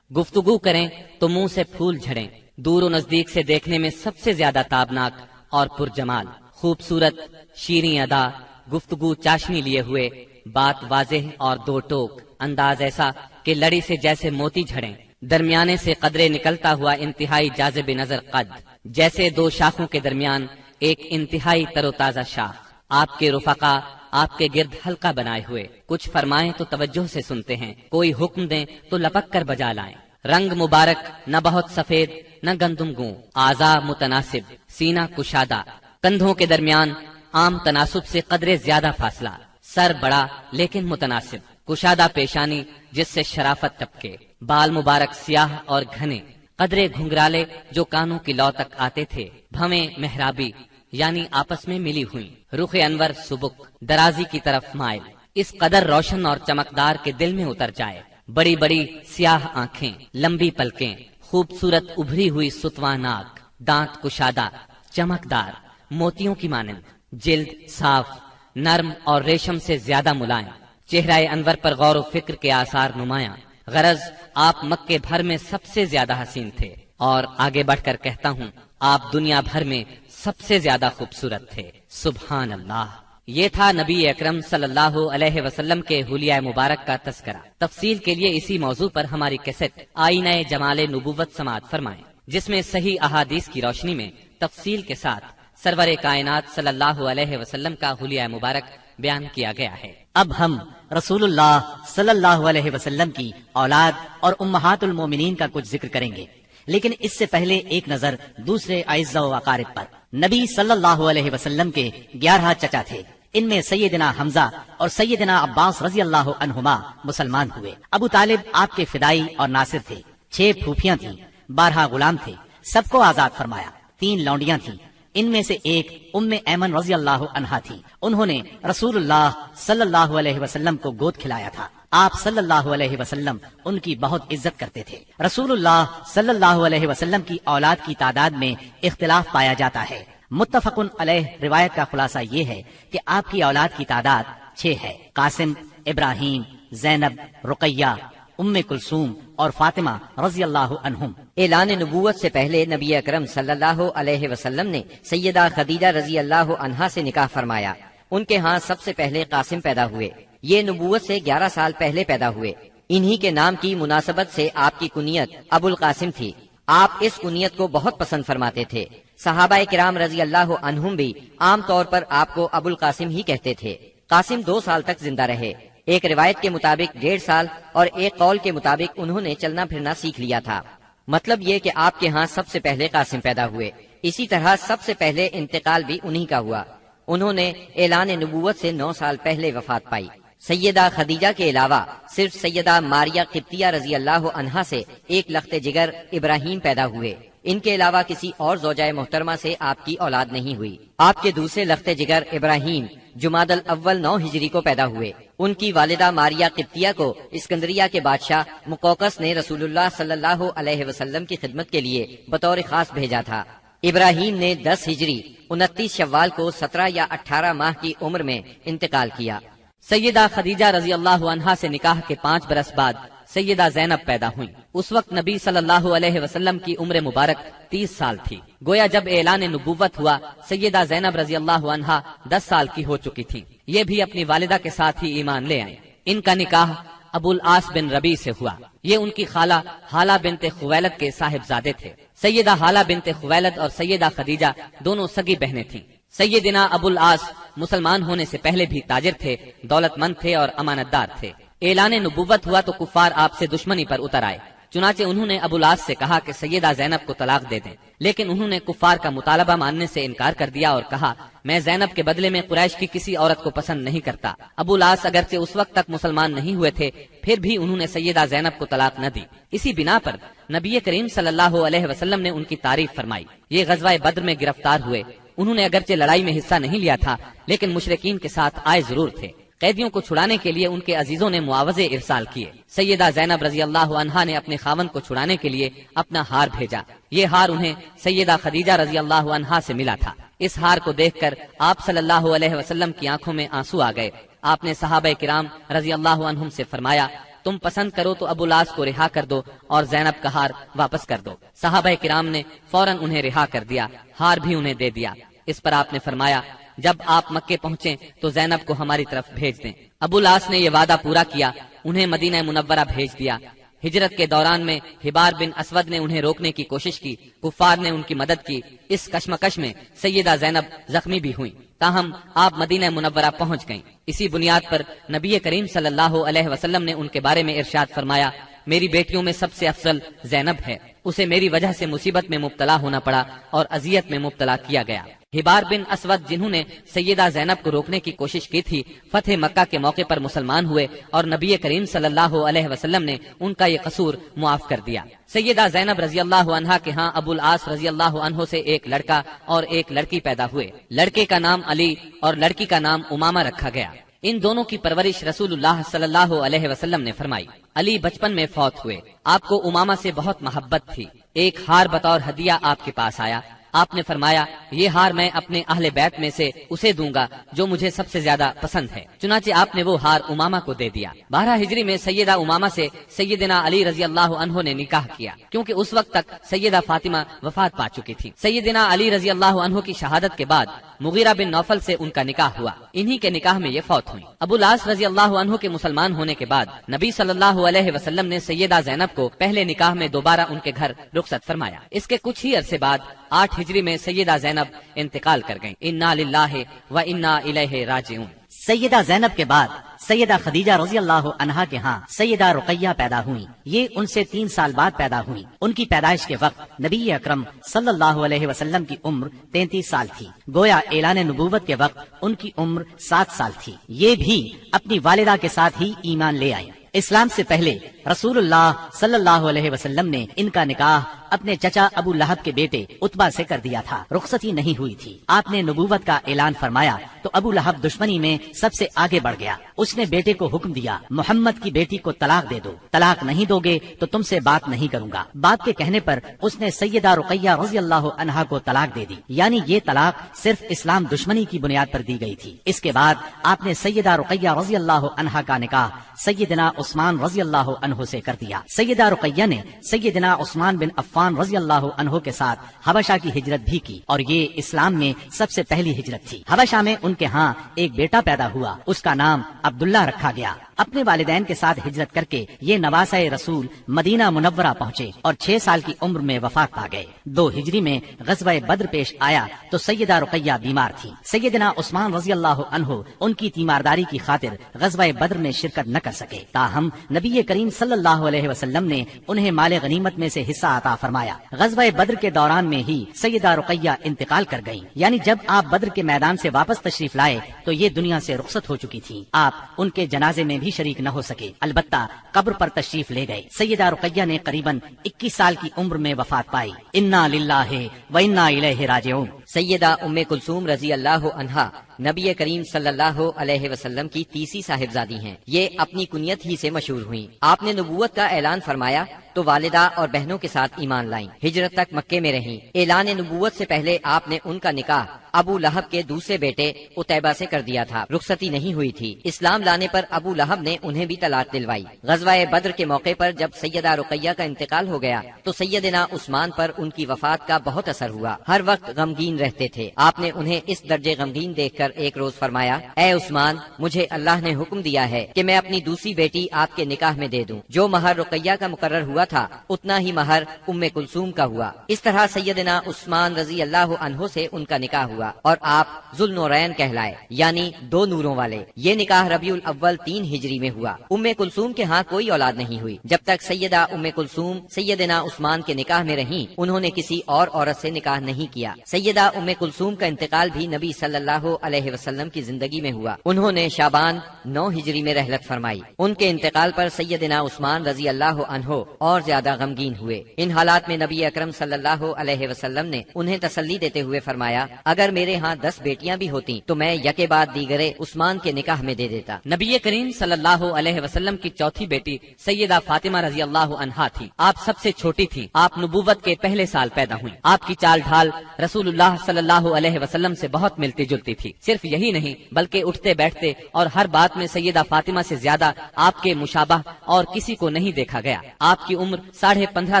گفتگو کریں تو منہ سے پھول جھڑیں، دور و نزدیک سے دیکھنے میں سب سے زیادہ تابناک اور پرجمال، خوبصورت، شیریں ادا، گفتگو چاشنی لیے ہوئے، بات واضح اور دو ٹوک، انداز ایسا کہ لڑی سے جیسے موتی جھڑیں، درمیانے سے قدرے نکلتا ہوا انتہائی جاذب نظر قد، جیسے دو شاخوں کے درمیان ایک انتہائی تر و تازہ شاخ، آپ کے رفقا آپ کے گرد حلقہ بنائے ہوئے، کچھ فرمائیں تو توجہ سے سنتے ہیں، کوئی حکم دیں تو لپک کر بجا لائیں، رنگ مبارک نہ بہت سفید نہ گندم گوں، اعضاء متناسب، سینہ کشادہ، کندھوں کے درمیان عام تناسب سے قدرے زیادہ فاصلہ، سر بڑا لیکن متناسب، کشادہ پیشانی جس سے شرافت ٹپکے، بال مبارک سیاہ اور گھنے، قدرے گھنگرالے جو کانوں کی لو تک آتے تھے، بھویں محرابی یعنی آپس میں ملی ہوئی، رخ انور سبک، درازی کی طرف مائل، اس قدر روشن اور چمکدار کے دل میں اتر جائے، بڑی بڑی سیاہ آنکھیں، لمبی پلکیں، خوبصورت ابھری ہوئی ستواں ناک، دانت کشادہ، چمکدار، موتیوں کی مانند، جلد صاف، نرم اور ریشم سے زیادہ ملائم، چہرہ انور پر غور و فکر کے آثار نمایاں، غرض آپ مکے بھر میں سب سے زیادہ حسین تھے، اور آگے بڑھ کر کہتا ہوں آپ دنیا بھر میں سب سے زیادہ خوبصورت تھے۔ سبحان اللہ۔ یہ تھا نبی اکرم صلی اللہ علیہ وسلم کے حلیہ مبارک کا تذکرہ۔ تفصیل کے لیے اسی موضوع پر ہماری کیسٹ آئینہ جمال نبوت سماعت فرمائیں، جس میں صحیح احادیث کی روشنی میں تفصیل کے ساتھ سرور کائنات صلی اللہ علیہ وسلم کا حلیہ مبارک بیان کیا گیا ہے۔ اب ہم رسول اللہ صلی اللہ علیہ وسلم کی اولاد اور امہات المومنین کا کچھ ذکر کریں گے، لیکن اس سے پہلے ایک نظر دوسرے اعزاء و اقارب پر۔ نبی صلی اللہ علیہ وسلم کے 11 چچا تھے، ان میں سیدنا حمزہ اور سیدنا عباس رضی اللہ عنہما مسلمان ہوئے۔ ابو طالب آپ کے فدائی اور ناصر تھے۔ 6 پھوپھیاں تھیں، 12 غلام تھے، سب کو آزاد فرمایا۔ 3 لونڈیاں تھیں، ان میں سے ایک ام ایمن رضی اللہ عنہا تھی۔ انہوں نے رسول اللہ صلی اللہ علیہ وسلم کو گود کھلایا تھا۔ آپ صلی اللہ علیہ وسلم ان کی بہت عزت کرتے تھے۔ رسول اللہ صلی اللہ علیہ وسلم کی اولاد کی تعداد میں اختلاف پایا جاتا ہے۔ متفق علیہ روایت کا خلاصہ یہ ہے کہ آپ کی اولاد کی تعداد 6 ہے۔ قاسم، ابراہیم، زینب، رقیہ، ام کلثوم اور فاطمہ رضی اللہ عنہم۔ اعلان نبوت سے پہلے نبی اکرم صلی اللہ علیہ وسلم نے سیدہ خدیجہ رضی اللہ عنہا سے نکاح فرمایا۔ ان کے ہاں سب سے پہلے قاسم پیدا ہوئے۔ یہ نبوت سے 11 سال پہلے پیدا ہوئے۔ انہی کے نام کی مناسبت سے آپ کی کنیت ابو القاسم تھی۔ آپ اس کنیت کو بہت پسند فرماتے تھے۔ صحابہ کرام رضی اللہ عنہم بھی عام طور پر آپ کو ابو القاسم ہی کہتے تھے۔ قاسم 2 سال تک زندہ رہے۔ ایک روایت کے مطابق 1.5 سال اور ایک قول کے مطابق انہوں نے چلنا پھرنا سیکھ لیا تھا۔ مطلب یہ کہ آپ کے ہاں سب سے پہلے قاسم پیدا ہوئے۔ اسی طرح سب سے پہلے انتقال بھی انہی کا ہوا۔ انہوں نے اعلان نبوت سے 9 سال پہلے وفات پائی۔ سیدہ خدیجہ کے علاوہ صرف سیدہ ماریہ قبطیہ رضی اللہ عنہا سے ایک لخت جگر ابراہیم پیدا ہوئے۔ ان کے علاوہ کسی اور زوجہ محترمہ سے آپ کی اولاد نہیں ہوئی۔ آپ کے دوسرے لخت جگر ابراہیم جمادی الاول 9 ہجری کو پیدا ہوئے۔ ان کی والدہ ماریہ قبطیہ کو اسکندریہ کے بادشاہ مقوقس نے رسول اللہ صلی اللہ علیہ وسلم کی خدمت کے لیے بطور خاص بھیجا تھا۔ ابراہیم نے 10 ہجری 29 شوال کو 17 یا 18 ماہ کی عمر میں انتقال کیا۔ سیدہ خدیجہ رضی اللہ عنہا سے نکاح کے 5 برس بعد سیدہ زینب پیدا ہوئیں۔ اس وقت نبی صلی اللہ علیہ وسلم کی عمر مبارک 30 سال تھی۔ گویا جب اعلان نبوت ہوا سیدہ زینب رضی اللہ عنہا 10 سال کی ہو چکی تھی۔ یہ بھی اپنی والدہ کے ساتھ ہی ایمان لے آئیں۔ ان کا نکاح ابو العاص بن ربیع سے ہوا۔ یہ ان کی خالہ حالہ بنت خویلد کے صاحبزادے تھے۔ سیدہ حالہ بنت خویلد اور سیدہ خدیجہ دونوں سگی بہنیں تھیں۔ سیدنا ابو العاص مسلمان ہونے سے پہلے بھی تاجر تھے، دولت مند تھے اور امانت دار تھے۔ اعلان نبوت ہوا تو کفار آپ سے دشمنی پر اتر آئے۔ چنانچہ انہوں نے ابو العاص سے کہا کہ سیدہ زینب کو طلاق دے دیں، لیکن انہوں نے کفار کا مطالبہ ماننے سے انکار کر دیا اور کہا میں زینب کے بدلے میں قریش کی کسی عورت کو پسند نہیں کرتا۔ ابو العاص اگرچہ اس وقت تک مسلمان نہیں ہوئے تھے، پھر بھی انہوں نے سیدہ زینب کو طلاق نہ دی۔ اسی بنا پر نبی کریم صلی اللہ علیہ وسلم نے ان کی تعریف فرمائی۔ یہ غزوہ بدر میں گرفتار ہوئے۔ انہوں نے اگرچہ لڑائی میں حصہ نہیں لیا تھا، لیکن مشرکین کے ساتھ آئے ضرور تھے۔ قیدیوں کو چھڑانے کے لیے ان کے عزیزوں نے معاوضے ارسال کیے۔ سیدہ زینب رضی اللہ عنہا نے اپنے خاوند کو چھڑانے کے لیے اپنا ہار بھیجا۔ یہ ہار انہیں سیدہ خدیجہ رضی اللہ عنہا سے ملا تھا۔ اس ہار کو دیکھ کر آپ صلی اللہ علیہ وسلم کی آنکھوں میں آنسو آ گئے۔ آپ نے صحابہ کرام رضی اللہ عنہم سے فرمایا تم پسند کرو تو ابو العاص کو رہا کر دو اور زینب کا ہار واپس کر دو۔ صحابہ کرام نے فوراً انہیں رہا کر دیا، ہار بھی انہیں دے دیا۔ اس پر آپ نے فرمایا جب آپ مکے پہنچیں تو زینب کو ہماری طرف بھیج دیں۔ ابو العاص نے یہ وعدہ پورا کیا، انہیں مدینہ منورہ بھیج دیا۔ ہجرت کے دوران میں حبار بن اسود نے انہیں روکنے کی کوشش کی، کفار نے ان کی مدد کی۔ اس کشمکش میں سیدہ زینب زخمی بھی ہوئیں، تاہم آپ مدینہ منورہ پہنچ گئیں۔ اسی بنیاد پر نبی کریم صلی اللہ علیہ وسلم نے ان کے بارے میں ارشاد فرمایا میری بیٹیوں میں سب سے افضل زینب ہے، اسے میری وجہ سے مصیبت میں مبتلا ہونا پڑا اور اذیت میں مبتلا کیا گیا۔ حبار بن اسود جنہوں نے سیدہ زینب کو روکنے کی کوشش کی تھی، فتح مکہ کے موقع پر مسلمان ہوئے اور نبی کریم صلی اللہ علیہ وسلم نے ان کا یہ قصور معاف کر دیا۔ سیدہ زینب رضی اللہ عنہا کے ہاں ابو العاص رضی اللہ عنہ سے ایک لڑکا اور ایک لڑکی پیدا ہوئے۔ لڑکے کا نام علی اور لڑکی کا نام امامہ رکھا گیا۔ ان دونوں کی پرورش رسول اللہ صلی اللہ علیہ وسلم نے فرمائی۔ علی بچپن میں فوت ہوئے۔ آپ کو امامہ سے بہت محبت تھی۔ ایک ہار بطور ہدیہ آپ کے پاس آیا۔ آپ نے فرمایا یہ ہار میں اپنے اہل بیت میں سے اسے دوں گا جو مجھے سب سے زیادہ پسند ہے، چنانچہ آپ نے وہ ہار امامہ کو دے دیا۔ 12 ہجری میں سیدہ امامہ سے سیدنا علی رضی اللہ عنہ نے نکاح کیا، کیونکہ اس وقت تک سیدہ فاطمہ وفات پا چکی تھی۔ سیدنا علی رضی اللہ عنہ کی شہادت کے بعد مغیرہ بن نوفل سے ان کا نکاح ہوا، انہی کے نکاح میں یہ فوت ہوئی۔ ابو العاص رضی اللہ عنہ کے مسلمان ہونے کے بعد نبی صلی اللہ علیہ وسلم نے سیدہ زینب کو پہلے نکاح میں دوبارہ ان کے گھر رخصت فرمایا۔ اس کے کچھ ہی عرصے بعد 8 ہجری میں سیدہ زینب انتقال کر گئیں۔ انا للہ و انا الیہ راجعون۔ سیدہ زینب کے بعد سیدہ خدیجہ رضی اللہ عنہا کے ہاں سیدہ رقیہ پیدا ہوئیں۔ یہ ان سے 3 سال بعد پیدا ہوئیں۔ ان کی پیدائش کے وقت نبی اکرم صلی اللہ علیہ وسلم کی عمر 33 سال تھی، گویا اعلان نبوت کے وقت ان کی عمر 7 سال تھی۔ یہ بھی اپنی والدہ کے ساتھ ہی ایمان لے آئیں۔ اسلام سے پہلے رسول اللہ صلی اللہ علیہ وسلم نے ان کا نکاح اپنے چچا ابو لہب کے بیٹے عتبہ سے کر دیا تھا، رخصتی نہیں ہوئی تھی۔ آپ نے نبوت کا اعلان فرمایا تو ابو لہب دشمنی میں سب سے آگے بڑھ گیا۔ اس نے بیٹے کو حکم دیا محمد کی بیٹی کو طلاق دے دو، طلاق نہیں دو گے تو تم سے بات نہیں کروں گا۔ باپ کے کہنے پر اس نے سیدہ رقیہ رضی اللہ عنہا کو طلاق دے دی، یعنی یہ طلاق صرف اسلام دشمنی کی بنیاد پر دی گئی تھی۔ اس کے بعد آپ نے سیدہ رقیہ رضی اللہ عنہا کا نکاح سیدنا عثمان رضی اللہ عنہ سے کر دیا۔ سیدہ رقیہ نے سیدنا عثمان بن عفان رضی اللہ عنہ کے ساتھ حبشہ کی ہجرت بھی کی، اور یہ اسلام میں سب سے پہلی ہجرت تھی۔ حبشہ میں ان کے ہاں ایک بیٹا پیدا ہوا، اس کا نام عبداللہ رکھا گیا۔ اپنے والدین کے ساتھ ہجرت کر کے یہ نواسہ رسول مدینہ منورہ پہنچے اور 6 سال کی عمر میں وفات پا گئے۔ 2 ہجری میں غزوہ بدر پیش آیا تو سیدہ رقیہ بیمار تھی۔ سیدنا عثمان رضی اللہ عنہ ان کی تیمارداری کی خاطر غزوہ بدر میں شرکت نہ کر سکے، تاہم نبی کریم صلی اللہ علیہ وسلم نے انہیں مال غنیمت میں سے حصہ عطا فرمایا۔ غزوہ بدر کے دوران میں ہی سیدہ رقیہ انتقال کر گئیں، یعنی جب آپ بدر کے میدان سے واپس تشریف لائے تو یہ دنیا سے رخصت ہو چکی تھی۔ آپ ان کے جنازے میں بھی شریک نہ ہو سکے، البتہ قبر پر تشریف لے گئے۔ سیدہ رقیہ نے قریباً 21 سال کی عمر میں وفات پائی۔ انا للہ و انا الیہ راجعون۔ سیدہ ام کلثوم رضی اللہ عنہا نبی کریم صلی اللہ علیہ وسلم کی تیسری صاحبزادی ہیں۔ یہ اپنی کنیت ہی سے مشہور ہوئیں۔ آپ نے نبوت کا اعلان فرمایا تو والدہ اور بہنوں کے ساتھ ایمان لائیں، ہجرت تک مکے میں رہیں۔ اعلان نبوت سے پہلے آپ نے ان کا نکاح ابو لہب کے دوسرے بیٹے عتیبہ سے کر دیا تھا، رخصتی نہیں ہوئی تھی۔ اسلام لانے پر ابو لہب نے انہیں بھی طلاق دلوائی۔ غزوہ بدر کے موقع پر جب سیدہ رقیہ کا انتقال ہو گیا تو سیدنا عثمان پر ان کی وفات کا بہت اثر ہوا، ہر وقت غمگین رہتے تھے۔ آپ نے انہیں اس درجے غمگین دیکھ کر ایک روز فرمایا، اے عثمان، مجھے اللہ نے حکم دیا ہے کہ میں اپنی دوسری بیٹی آپ کے نکاح میں دے دوں۔ جو مہر رقیہ کا مقرر ہوا تھا اتنا ہی مہر ام کلثوم کا ہوا۔ اس طرح سیدنا عثمان رضی اللہ عنہ سے ان کا نکاح ہوا اور آپ ذوالنورین کہلائے، یعنی 2 نوروں والے۔ یہ نکاح ربیع الاول 3 ہجری میں ہوا۔ ام کلثوم کے ہاں کوئی اولاد نہیں ہوئی۔ جب تک سیدہ ام کلثوم سیدنا عثمان کے نکاح میں رہیں انہوں نے کسی اور عورت سے نکاح نہیں کیا۔ سیدہ ام کلثوم کا انتقال بھی نبی صلی اللہ علیہ وسلم کی زندگی میں ہوا۔ انہوں نے شعبان 9 ہجری میں رحلت فرمائی۔ ان کے انتقال پر سیدنا عثمان رضی اللہ عنہ اور زیادہ غمگین ہوئے۔ ان حالات میں نبی اکرم صلی اللہ علیہ وسلم نے انہیں تسلی دیتے ہوئے فرمایا، اگر میرے ہاں 10 بیٹیاں بھی ہوتی تو میں یکے بعد دیگرے عثمان کے نکاح میں دے دیتا۔ نبی کریم صلی اللہ علیہ وسلم کی چوتھی بیٹی سیدہ فاطمہ رضی اللہ عنہا تھی۔ آپ سب سے چھوٹی تھی۔ آپ نبوت کے پہلے سال پیدا ہوئی۔ آپ کی چال ڈھال رسول اللہ صلی اللہ علیہ وسلم سے بہت ملتی جلتی تھی۔ صرف یہی نہیں بلکہ اٹھتے بیٹھتے اور ہر بات میں سیدہ فاطمہ سے زیادہ آپ کے مشابہ اور کسی کو نہیں دیکھا گیا۔ آپ کی عمر 15.5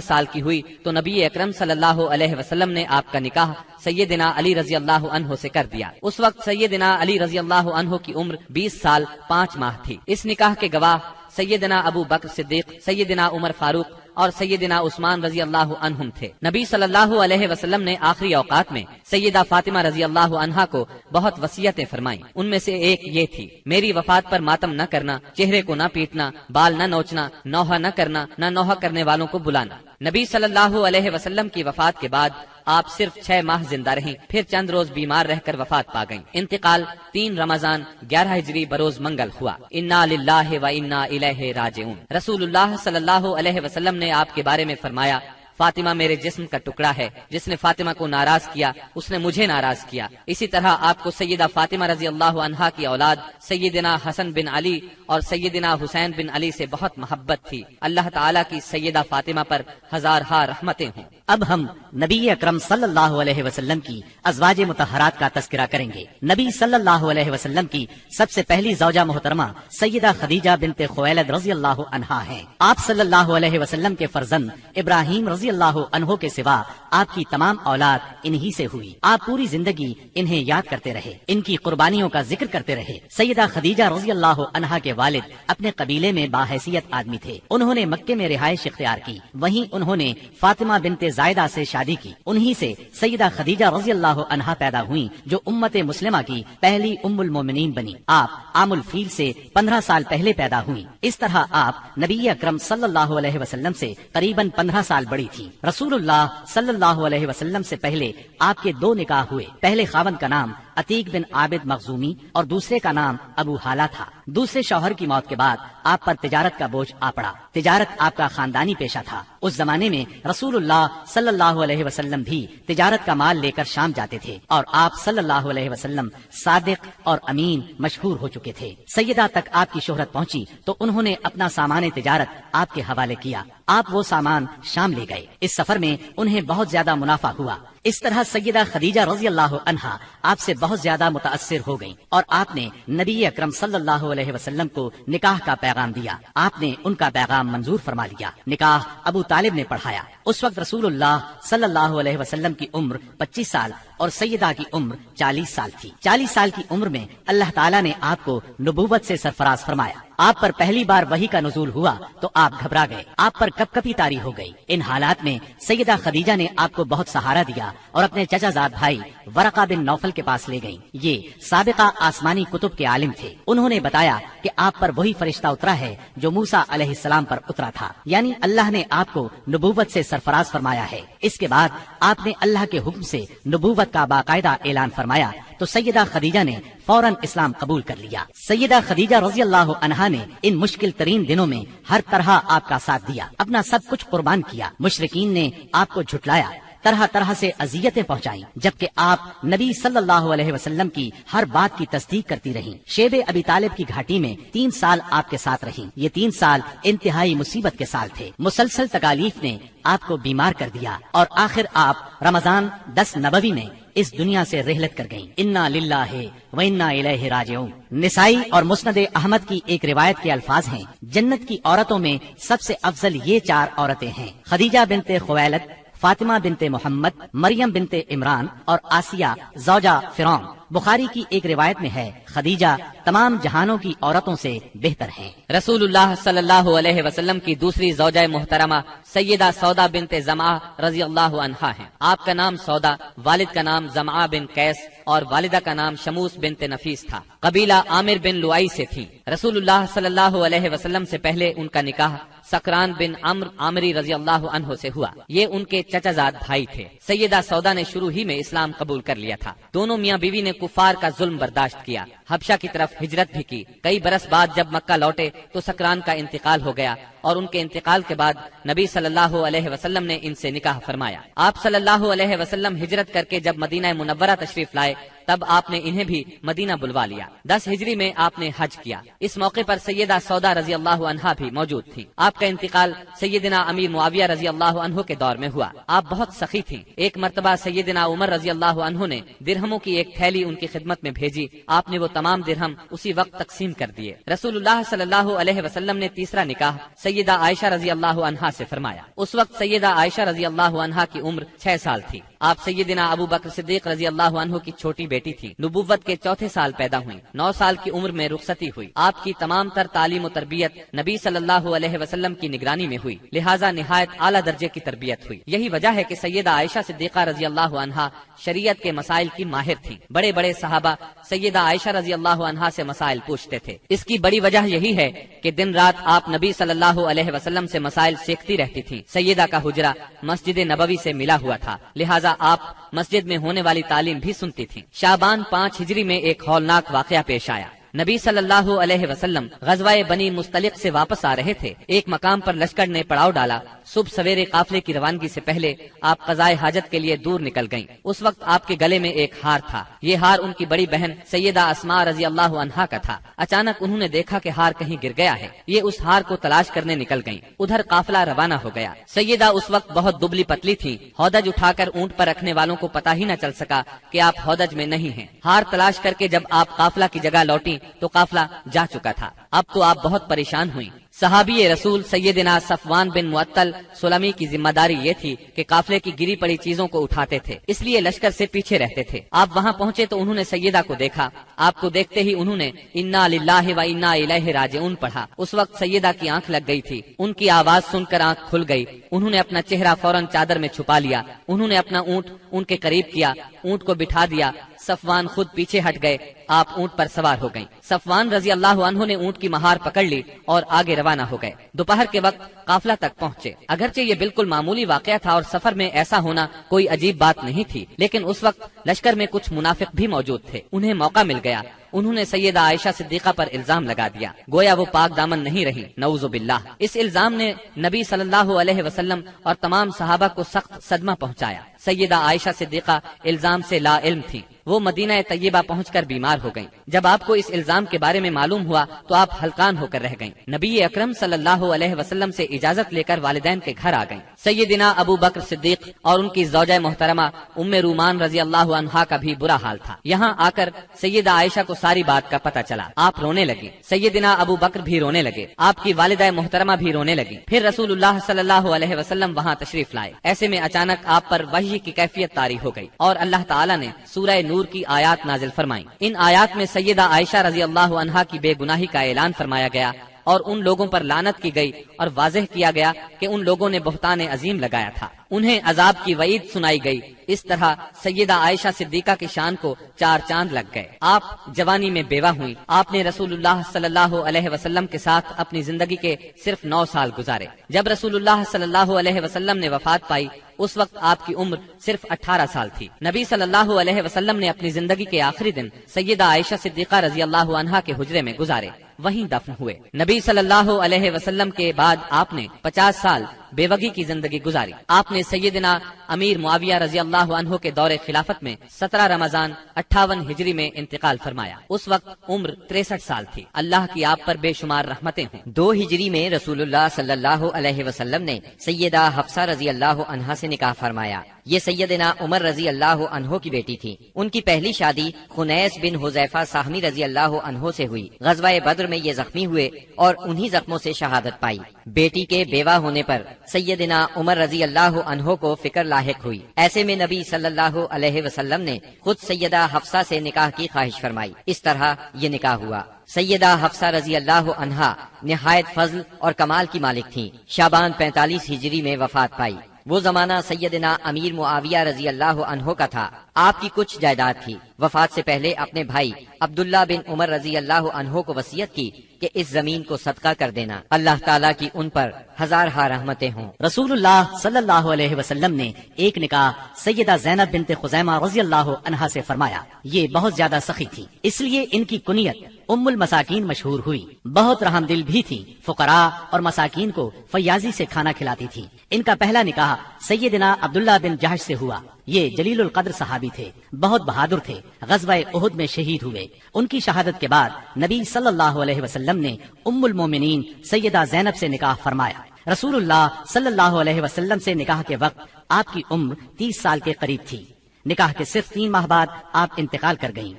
سال کی ہوئی تو نبی اکرم صلی اللہ علیہ وسلم نے آپ کا نکاح سیدنا علی رضی اللہ عنہ سے کر دیا۔ اس وقت سیدنا علی رضی اللہ عنہ کی عمر 20 سال 5 ماہ تھی۔ اس نکاح کے گواہ سیدنا ابو بکر صدیق، سیدنا عمر فاروق اور سیدنا عثمان رضی اللہ عنہم تھے۔ نبی صلی اللہ علیہ وسلم نے آخری اوقات میں سیدہ فاطمہ رضی اللہ عنہا کو بہت وصیتیں فرمائیں۔ ان میں سے ایک یہ تھی، میری وفات پر ماتم نہ کرنا، چہرے کو نہ پیٹنا، بال نہ نوچنا، نوحہ نہ کرنا، نہ نوحہ کرنے والوں کو بلانا۔ نبی صلی اللہ علیہ وسلم کی وفات کے بعد آپ صرف 6 ماہ زندہ رہیں، پھر چند روز بیمار رہ کر وفات پا گئیں۔ انتقال 3 رمضان 11 ہجری بروز منگل ہوا۔ انا للہ و انا الیہ راجعون۔ رسول اللہ صلی اللہ علیہ وسلم نے آپ کے بارے میں فرمایا، فاطمہ میرے جسم کا ٹکڑا ہے، جس نے فاطمہ کو ناراض کیا اس نے مجھے ناراض کیا۔ اسی طرح آپ کو سیدہ فاطمہ رضی اللہ عنہا کی اولاد سیدنا حسن بن علی اور سیدنا حسین بن علی سے بہت محبت تھی۔ اللہ تعالیٰ کی سیدہ فاطمہ پر ہزارہا رحمتیں ہوں۔ اب ہم نبی اکرم صلی اللہ علیہ وسلم کی ازواج مطہرات کا تذکرہ کریں گے۔ نبی صلی اللہ علیہ وسلم کی سب سے پہلی زوجہ محترمہ سیدہ خدیجہ بنت خویلد رضی اللہ عنہا ہیں۔ آپ صلی اللہ علیہ وسلم کے فرزند ابراہیم رضی اللہ عنہ کے سوا آپ کی تمام اولاد انہی سے ہوئی۔ آپ پوری زندگی انہیں یاد کرتے رہے، ان کی قربانیوں کا ذکر کرتے رہے۔ سیدہ خدیجہ رضی اللہ عنہا کے والد اپنے قبیلے میں باحیثیت آدمی تھے، انہوں نے مکے میں رہائش اختیار کی، وہیں انہوں نے فاطمہ بنت زائدہ سے شادی کی، انہی سے سیدہ خدیجہ رضی اللہ عنہا پیدا ہوئیں جو امت مسلمہ کی پہلی ام المومنین بنی۔ آپ عام الفیل سے 15 سال پہلے پیدا ہوئیں۔ اس طرح آپ نبی اکرم صلی اللہ علیہ وسلم سے قریباً 15 سال بڑی تھی۔ رسول اللہ صلی اللہ علیہ وسلم سے پہلے آپ کے 2 نکاح ہوئے۔ پہلے خاوند کا نام عتیق بن عابد مخزومی اور دوسرے کا نام ابو حالہ تھا۔ دوسرے شوہر کی موت کے بعد آپ پر تجارت کا بوجھ آ پڑا۔ تجارت آپ کا خاندانی پیشہ تھا۔ اس زمانے میں رسول اللہ صلی اللہ علیہ وسلم بھی تجارت کا مال لے کر شام جاتے تھے، اور آپ صلی اللہ علیہ وسلم صادق اور امین مشہور ہو چکے تھے۔ سیدہ تک آپ کی شہرت پہنچی تو انہوں نے اپنا سامان تجارت آپ کے حوالے کیا۔ آپ وہ سامان شام لے گئے۔ اس سفر میں انہیں بہت زیادہ منافع ہوا۔ اس طرح سیدہ خدیجہ رضی اللہ عنہا آپ سے بہت زیادہ متاثر ہو گئیں، اور آپ نے نبی اکرم صلی اللہ علیہ وسلم کو نکاح کا پیغام دیا۔ آپ نے ان کا پیغام منظور فرما لیا۔ نکاح ابو طالب نے پڑھایا۔ اس وقت رسول اللہ صلی اللہ علیہ وسلم کی عمر 25 سال اور سیدہ کی عمر 40 سال تھی۔ 40 سال کی عمر میں اللہ تعالیٰ نے آپ کو نبوت سے سرفراز فرمایا۔ آپ پر پہلی بار وحی کا نزول ہوا تو آپ گھبرا گئے، آپ پر کپ کپی طاری ہو گئی۔ ان حالات میں سیدہ خدیجہ نے آپ کو بہت سہارا دیا اور اپنے چچا زاد بھائی ورقہ بن نوفل کے پاس لے گئیں۔ یہ سابقہ آسمانی کتب کے عالم تھے۔ انہوں نے بتایا کہ آپ پر وہی فرشتہ اترا ہے جو موسیٰ علیہ السلام پر اترا تھا، یعنی اللہ نے آپ کو نبوت سے سرفراز فرمایا ہے۔ اس کے بعد آپ نے اللہ کے حکم سے نبوت کا باقاعدہ اعلان فرمایا تو سیدہ خدیجہ نے فوراً اسلام قبول کر لیا۔ سیدہ خدیجہ رضی اللہ عنہا نے ان مشکل ترین دنوں میں ہر طرح آپ کا ساتھ دیا، اپنا سب کچھ قربان کیا۔ مشرکین نے آپ کو جھٹلایا، طرح طرح سے اذیتیں پہنچائیں، جبکہ آپ نبی صلی اللہ علیہ وسلم کی ہر بات کی تصدیق کرتی رہیں۔ شیب ابی طالب کی گھاٹی میں 3 سال آپ کے ساتھ رہیں۔ یہ 3 سال انتہائی مصیبت کے سال تھے۔ مسلسل تکالیف نے آپ کو بیمار کر دیا، اور آخر آپ رمضان 10 نبوی میں اس دنیا سے رحلت کر گئیں۔ انا للہ و انا الیہ راجعون۔ نسائی اور مسند احمد کی ایک روایت کے الفاظ ہیں، جنت کی عورتوں میں سب سے افضل یہ 4 عورتیں ہیں: خدیجہ بنت خویلد، فاطمہ بنت محمد، مریم بنت عمران اور آسیہ زوجہ فرعون۔ بخاری کی ایک روایت میں ہے، خدیجہ تمام جہانوں کی عورتوں سے بہتر ہیں۔ رسول اللہ صلی اللہ علیہ وسلم کی دوسری زوجہ محترمہ سیدہ سودا بنت زمعہ رضی اللہ عنہا ہیں۔ آپ کا نام سودا، والد کا نام زمعہ بن قیس اور والدہ کا نام شموس بنت نفیس تھا۔ قبیلہ عامر بن لوائی سے تھی۔ رسول اللہ صلی اللہ علیہ وسلم سے پہلے ان کا نکاح سکران بن عمرو عامری رضی اللہ عنہ سے ہوا۔ یہ ان کے چچا زاد بھائی تھے۔ سیدہ سودا نے شروع ہی میں اسلام قبول کر لیا تھا۔ دونوں میاں بیوی نے کفار کا ظلم برداشت کیا، حبشہ کی طرف ہجرت بھی کی۔ کئی برس بعد جب مکہ لوٹے تو سکران کا انتقال ہو گیا، اور ان کے انتقال کے بعد نبی صلی اللہ علیہ وسلم نے ان سے نکاح فرمایا۔ آپ صلی اللہ علیہ وسلم ہجرت کر کے جب مدینہ منورہ تشریف لائے تب آپ نے انہیں بھی مدینہ بلوا لیا۔ 10 ہجری میں آپ نے حج کیا۔ اس موقع پر سیدہ سودا رضی اللہ عنہا بھی موجود تھی۔ آپ کا انتقال سیدنا امیر معاویہ رضی اللہ عنہ کے دور میں ہوا۔ آپ بہت سخی تھیں۔ ایک مرتبہ سیدنا عمر رضی اللہ عنہ نے درہموں کی ایک تھیلی ان کی خدمت میں بھیجی، آپ نے وہ تمام درہم اسی وقت تقسیم کر دیے۔ رسول اللہ صلی اللہ علیہ وسلم نے تیسرا نکاح سیدہ عائشہ رضی اللہ عنہا سے فرمایا۔ اس وقت سیدہ عائشہ رضی اللہ عنہا کی عمر 6 سال تھی۔ آپ سیدنا ابو بکر صدیق رضی اللہ عنہ کی چھوٹی بیٹی تھی۔ نبوت کے 4تھے سال پیدا ہوئی۔ 9 سال کی عمر میں رخصتی ہوئی۔ آپ کی تمام تر تعلیم و تربیت نبی صلی اللہ علیہ وسلم کی نگرانی میں ہوئی، لہٰذا نہایت اعلیٰ درجے کی تربیت ہوئی۔ یہی وجہ ہے کہ سیدہ عائشہ صدیقہ رضی اللہ عنہا شریعت کے مسائل کی ماہر تھی۔ بڑے بڑے صحابہ سیدہ عائشہ رضی اللہ عنہا سے مسائل پوچھتے تھے۔ اس کی بڑی وجہ یہی ہے کہ دن رات آپ نبی صلی اللہ علیہ وسلم سے مسائل سیکھتی رہتی تھی۔ سیدہ کا حجرہ مسجد نبوی سے ملا ہوا تھا، لہٰذا آپ مسجد میں ہونے والی تعلیم بھی سنتی تھیں۔ شعبان 5 ہجری میں ایک ہولناک واقعہ پیش آیا۔ نبی صلی اللہ علیہ وسلم غزوہ بنی مستلق سے واپس آ رہے تھے۔ ایک مقام پر لشکر نے پڑاؤ ڈالا۔ صبح سویرے قافلے کی روانگی سے پہلے آپ قضائے حاجت کے لیے دور نکل گئیں۔ اس وقت آپ کے گلے میں ایک ہار تھا۔ یہ ہار ان کی بڑی بہن سیدہ اسماء رضی اللہ عنہا کا تھا۔ اچانک انہوں نے دیکھا کہ ہار کہیں گر گیا ہے۔ یہ اس ہار کو تلاش کرنے نکل گئیں۔ ادھر قافلہ روانہ ہو گیا۔ سیدہ اس وقت بہت دبلی پتلی تھی۔ ہودج اٹھا کر اونٹ پر رکھنے والوں کو پتہ ہی نہ چل سکا کہ آپ ہودج میں نہیں ہیں۔ ہار تلاش کر کے جب آپ قافلہ کی جگہ لوٹی تو قافلہ جا چکا تھا۔ اب تو آپ بہت پریشان ہوئی۔ صحابی رسول سیدنا صفوان بن معطل سلمی کی ذمہ داری یہ تھی کہ قافلے کی گری پڑی چیزوں کو اٹھاتے تھے، اس لیے لشکر سے پیچھے رہتے تھے۔ آپ وہاں پہنچے تو انہوں نے سیدہ کو دیکھا۔ آپ کو دیکھتے ہی انہوں نے انا للہ و انا الیہ راجعون پڑھا۔ اس وقت سیدہ کی آنکھ لگ گئی تھی۔ ان کی آواز سن کر آنکھ کھل گئی۔ انہوں نے اپنا چہرہ فوراً چادر میں چھپا لیا۔ انہوں نے اپنا اونٹ ان کے قریب کیا، اونٹ کو بٹھا دیا۔ صفوان خود پیچھے ہٹ گئے۔ آپ اونٹ پر سوار ہو گئیں۔ صفوان رضی اللہ عنہ نے اونٹ کی مہار پکڑ لی اور آگے روانہ ہو گئے۔ دوپہر کے وقت قافلہ تک پہنچے۔ اگرچہ یہ بالکل معمولی واقعہ تھا اور سفر میں ایسا ہونا کوئی عجیب بات نہیں تھی، لیکن اس وقت لشکر میں کچھ منافق بھی موجود تھے۔ انہیں موقع مل گیا۔ انہوں نے سیدہ عائشہ صدیقہ پر الزام لگا دیا، گویا وہ پاک دامن نہیں رہی، نعوذ باللہ۔ اس الزام نے نبی صلی اللہ علیہ وسلم اور تمام صحابہ کو سخت صدمہ پہنچایا۔ سیدہ عائشہ صدیقہ الزام سے لا علم تھی۔ وہ مدینہ طیبہ پہنچ کر بیمار ہو گئیں۔ جب آپ کو اس الزام کے بارے میں معلوم ہوا تو آپ ہلکان ہو کر رہ گئیں۔ نبی اکرم صلی اللہ علیہ وسلم سے اجازت لے کر والدین کے گھر آ گئیں۔ سیدنا ابو بکر صدیق اور ان کی زوجہ محترمہ ام رومان رضی اللہ عنہا کا بھی برا حال تھا۔ یہاں آ کر سیدہ عائشہ کو ساری بات کا پتہ چلا۔ آپ رونے لگی۔ سیدنا ابو بکر بھی رونے لگے۔ آپ کی والدہ محترمہ بھی رونے لگی۔ پھر رسول اللہ صلی اللہ علیہ وسلم وہاں تشریف لائے۔ ایسے میں اچانک آپ پر وحی کی کیفیت طاری ہو گئی اور اللہ تعالیٰ نے سورہ نور کی آیات نازل فرمائیں۔ ان آیات میں سیدہ عائشہ رضی اللہ عنہا کی بے گناہی کا اعلان فرمایا گیا اور ان لوگوں پر لعنت کی گئی اور واضح کیا گیا کہ ان لوگوں نے بہتان عظیم لگایا تھا۔ انہیں عذاب کی وعید سنائی گئی۔ اس طرح سیدہ عائشہ صدیقہ کی شان کو چار چاند لگ گئے۔ آپ جوانی میں بیوہ ہوئیں۔ آپ نے رسول اللہ صلی اللہ علیہ وسلم کے ساتھ اپنی زندگی کے صرف 9 سال گزارے۔ جب رسول اللہ صلی اللہ علیہ وسلم نے وفات پائی اس وقت آپ کی عمر صرف 18 سال تھی۔ نبی صلی اللہ علیہ وسلم نے اپنی زندگی کے آخری دن سیدہ عائشہ صدیقہ رضی اللہ عنہا کے حجرے میں گزارے، وہیں دفن ہوئے۔ نبی صلی اللہ علیہ وسلم کے بعد آپ نے 50 سال بیوگی کی زندگی گزاری۔ آپ نے سیدنا امیر معاویہ رضی اللہ عنہ کے دور خلافت میں 17 رمضان 58 ہجری میں انتقال فرمایا۔ اس وقت عمر 63 سال تھی۔ اللہ کی آپ پر بے شمار رحمتیں ہوں۔ 2 ہجری میں رسول اللہ صلی اللہ علیہ وسلم نے سیدہ حفصہ رضی اللہ عنہا سے نکاح فرمایا۔ یہ سیدنا عمر رضی اللہ عنہ کی بیٹی تھی۔ ان کی پہلی شادی خنیس بن حذیفہ ساہمی رضی اللہ عنہ سے ہوئی۔ غزوہ بدر میں یہ زخمی ہوئے اور انہی زخموں سے شہادت پائی۔ بیٹی کے بیوہ ہونے پر سیدنا عمر رضی اللہ عنہ کو فکر لاحق ہوئی۔ ایسے میں نبی صلی اللہ علیہ وسلم نے خود سیدہ حفصہ سے نکاح کی خواہش فرمائی۔ اس طرح یہ نکاح ہوا۔ سیدہ حفصہ رضی اللہ عنہا نہایت فضل اور کمال کی مالک تھیں۔ شعبان 45 ہجری میں وفات پائی۔ وہ زمانہ سیدنا امیر معاویہ رضی اللہ عنہ کا تھا۔ آپ کی کچھ جائیداد تھی۔ وفات سے پہلے اپنے بھائی عبداللہ بن عمر رضی اللہ عنہ کو وصیت کی کہ اس زمین کو صدقہ کر دینا۔ اللہ تعالیٰ کی ان پر ہزارہا رحمتیں ہوں۔ رسول اللہ صلی اللہ علیہ وسلم نے ایک نکاح سیدہ زینب بنت خزیمہ رضی اللہ عنہا سے فرمایا۔ یہ بہت زیادہ سخی تھی، اس لیے ان کی کنیت ام المساکین مشہور ہوئی۔ بہت رحم دل بھی تھی، فقراء اور مساکین کو فیاضی سے کھانا کھلاتی تھی۔ ان کا پہلا نکاح سیدنا عبداللہ بن جہش سے ہوا۔ یہ جلیل القدر صحابی تھے، بہت بہادر تھے، غزوہ احد میں شہید ہوئے۔ ان کی شہادت کے بعد نبی صلی اللہ علیہ وسلم نے ام المومنین سیدہ زینب سے نکاح فرمایا۔ رسول اللہ صلی اللہ علیہ وسلم سے نکاح کے وقت آپ کی عمر 30 سال کے قریب تھی۔ نکاح کے صرف 3 ماہ بعد آپ انتقال کر گئیں۔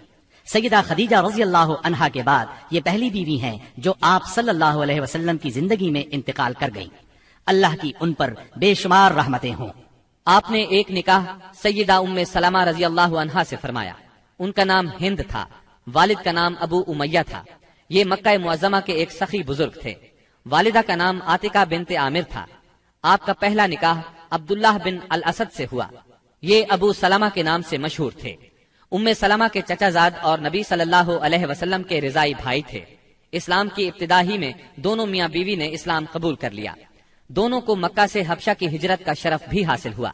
سیدہ خدیجہ رضی اللہ عنہا کے بعد یہ پہلی بیوی ہیں جو آپ صلی اللہ علیہ وسلم کی زندگی میں انتقال کر گئیں۔ اللہ کی ان پر بے شمار رحمتیں ہوں۔ آپ نے ایک نکاح سیدہ ام سلمہ رضی اللہ عنہا سے فرمایا۔ ان کا نام ہند تھا، والد کا نام ابو امیہ تھا۔ یہ مکہ معظمہ کے ایک سخی بزرگ تھے۔ والدہ کا نام عاتقہ بنت عامر تھا۔ آپ کا پہلا نکاح عبداللہ بن الاسد سے ہوا۔ یہ ابو سلمہ کے نام سے مشہور تھے۔ ام سلمہ کے چچا زاد اور نبی صلی اللہ علیہ وسلم کے رضائی بھائی تھے۔ اسلام کی ابتدا ہی میں دونوں میاں بیوی نے اسلام قبول کر لیا۔ دونوں کو مکہ سے حبشہ کی ہجرت کا شرف بھی حاصل ہوا۔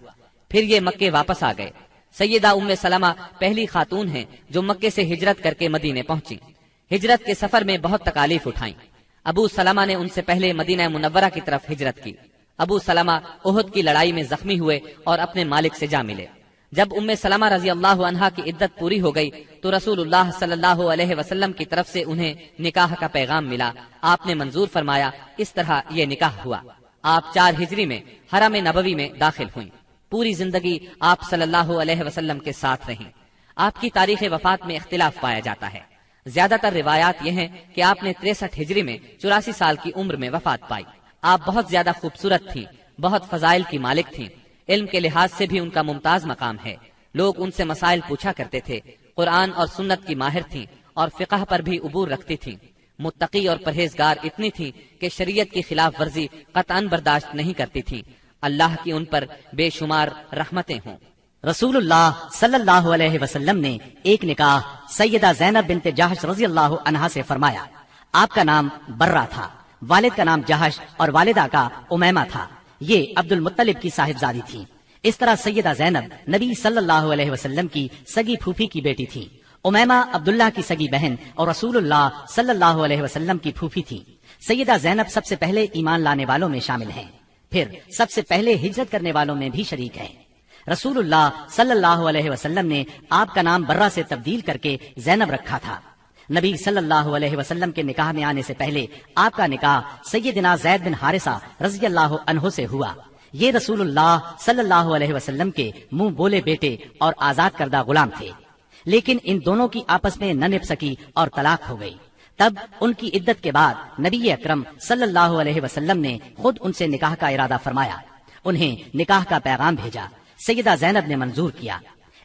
پھر یہ مکے واپس آ گئے۔ سیدہ ام سلمہ پہلی خاتون ہیں جو مکے سے ہجرت کر کے مدینے پہنچی۔ ہجرت کے سفر میں بہت تکالیف اٹھائیں۔ ابو سلمہ نے ان سے پہلے مدینہ منورہ کی طرف ہجرت کی۔ ابو سلمہ احد کی لڑائی میں زخمی ہوئے اور اپنے مالک سے جا ملے۔ جب ام سلمہ رضی اللہ عنہا کی عدت پوری ہو گئی تو رسول اللہ صلی اللہ علیہ وسلم کی طرف سے انہیں نکاح کا پیغام ملا۔ آپ نے منظور فرمایا، اس طرح یہ نکاح ہوا۔ آپ 4 ہجری میں حرم نبوی میں داخل ہوئیں۔ پوری زندگی آپ صلی اللہ علیہ وسلم کے ساتھ رہیں۔ آپ کی تاریخ وفات میں اختلاف پایا جاتا ہے۔ زیادہ تر روایات یہ ہیں کہ آپ نے 63 ہجری میں 84 سال کی عمر میں وفات پائی۔ آپ بہت زیادہ خوبصورت تھیں، بہت فضائل کی مالک تھیں۔ علم کے لحاظ سے بھی ان کا ممتاز مقام ہے۔ لوگ ان سے مسائل پوچھا کرتے تھے۔ قرآن اور سنت کی ماہر تھیں اور فقہ پر بھی عبور رکھتی تھیں۔ متقی اور پرہیزگار اتنی تھیں کہ شریعت کی خلاف ورزی قطعاً برداشت نہیں کرتی تھیں۔ اللہ کی ان پر بے شمار رحمتیں ہوں۔ رسول اللہ صلی اللہ علیہ وسلم نے ایک نکاح سیدہ زینب بنت جہش رضی اللہ عنہا سے فرمایا۔ آپ کا نام برہ تھا، والد کا نام جہش اور والدہ کا امیمہ تھا۔ یہ عبد المطلب کی صاحبزادی تھی۔ اس طرح سیدہ زینب نبی صلی اللہ علیہ وسلم کی سگی پھوپھی کی بیٹی تھی۔ امیمہ عبداللہ کی سگی بہن اور رسول اللہ صلی اللہ علیہ وسلم کی پھوپھی تھی۔ سیدہ زینب سب سے پہلے ایمان لانے والوں میں شامل ہیں، پھر سب سے پہلے ہجرت کرنے والوں میں بھی شریک ہیں۔ رسول اللہ صلی اللہ علیہ وسلم نے آپ کا نام برہ سے تبدیل کر کے زینب رکھا تھا۔ نبی صلی اللہ علیہ وسلم کے نکاح میں آنے سے پہلے آپ کا نکاح سیدنا زید بن حارثہ رضی اللہ عنہ سے ہوا۔ یہ رسول اللہ صلی اللہ علیہ وسلم کے منہ بولے بیٹے اور آزاد کردہ غلام تھے، لیکن ان دونوں کی آپس میں نہ نبھ سکی اور طلاق ہو گئی۔ تب ان کی عدت کے بعد نبی اکرم صلی اللہ علیہ وسلم نے خود ان سے نکاح کا ارادہ فرمایا، انہیں نکاح کا پیغام بھیجا۔ سیدہ زینب نے منظور کیا۔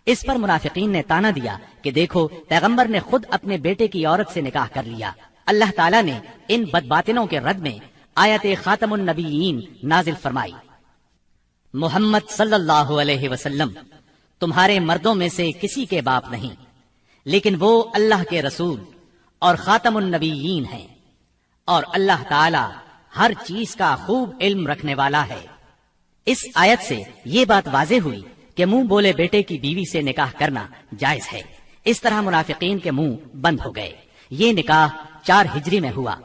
اس پر منافقین نے تانا دیا کہ دیکھو، پیغمبر نے خود اپنے بیٹے کی عورت سے نکاح کر لیا۔ اللہ تعالیٰ نے ان بدباطنوں کے رد میں آیت خاتم النبیین نازل فرمائی۔ محمد صلی اللہ علیہ وسلم تمہارے مردوں میں سے کسی کے باپ نہیں، لیکن وہ اللہ کے رسول اور خاتم النبیین ہیں، اور اللہ تعالیٰ ہر چیز کا خوب علم رکھنے والا ہے۔ اس آیت سے یہ بات واضح ہوئی کہ منہ بولے بیٹے کی بیوی سے نکاح کرنا جائز ہے۔ اس طرح منافقین کے منہ بند ہو گئے۔ یہ نکاح 4 ہجری میں ہوا۔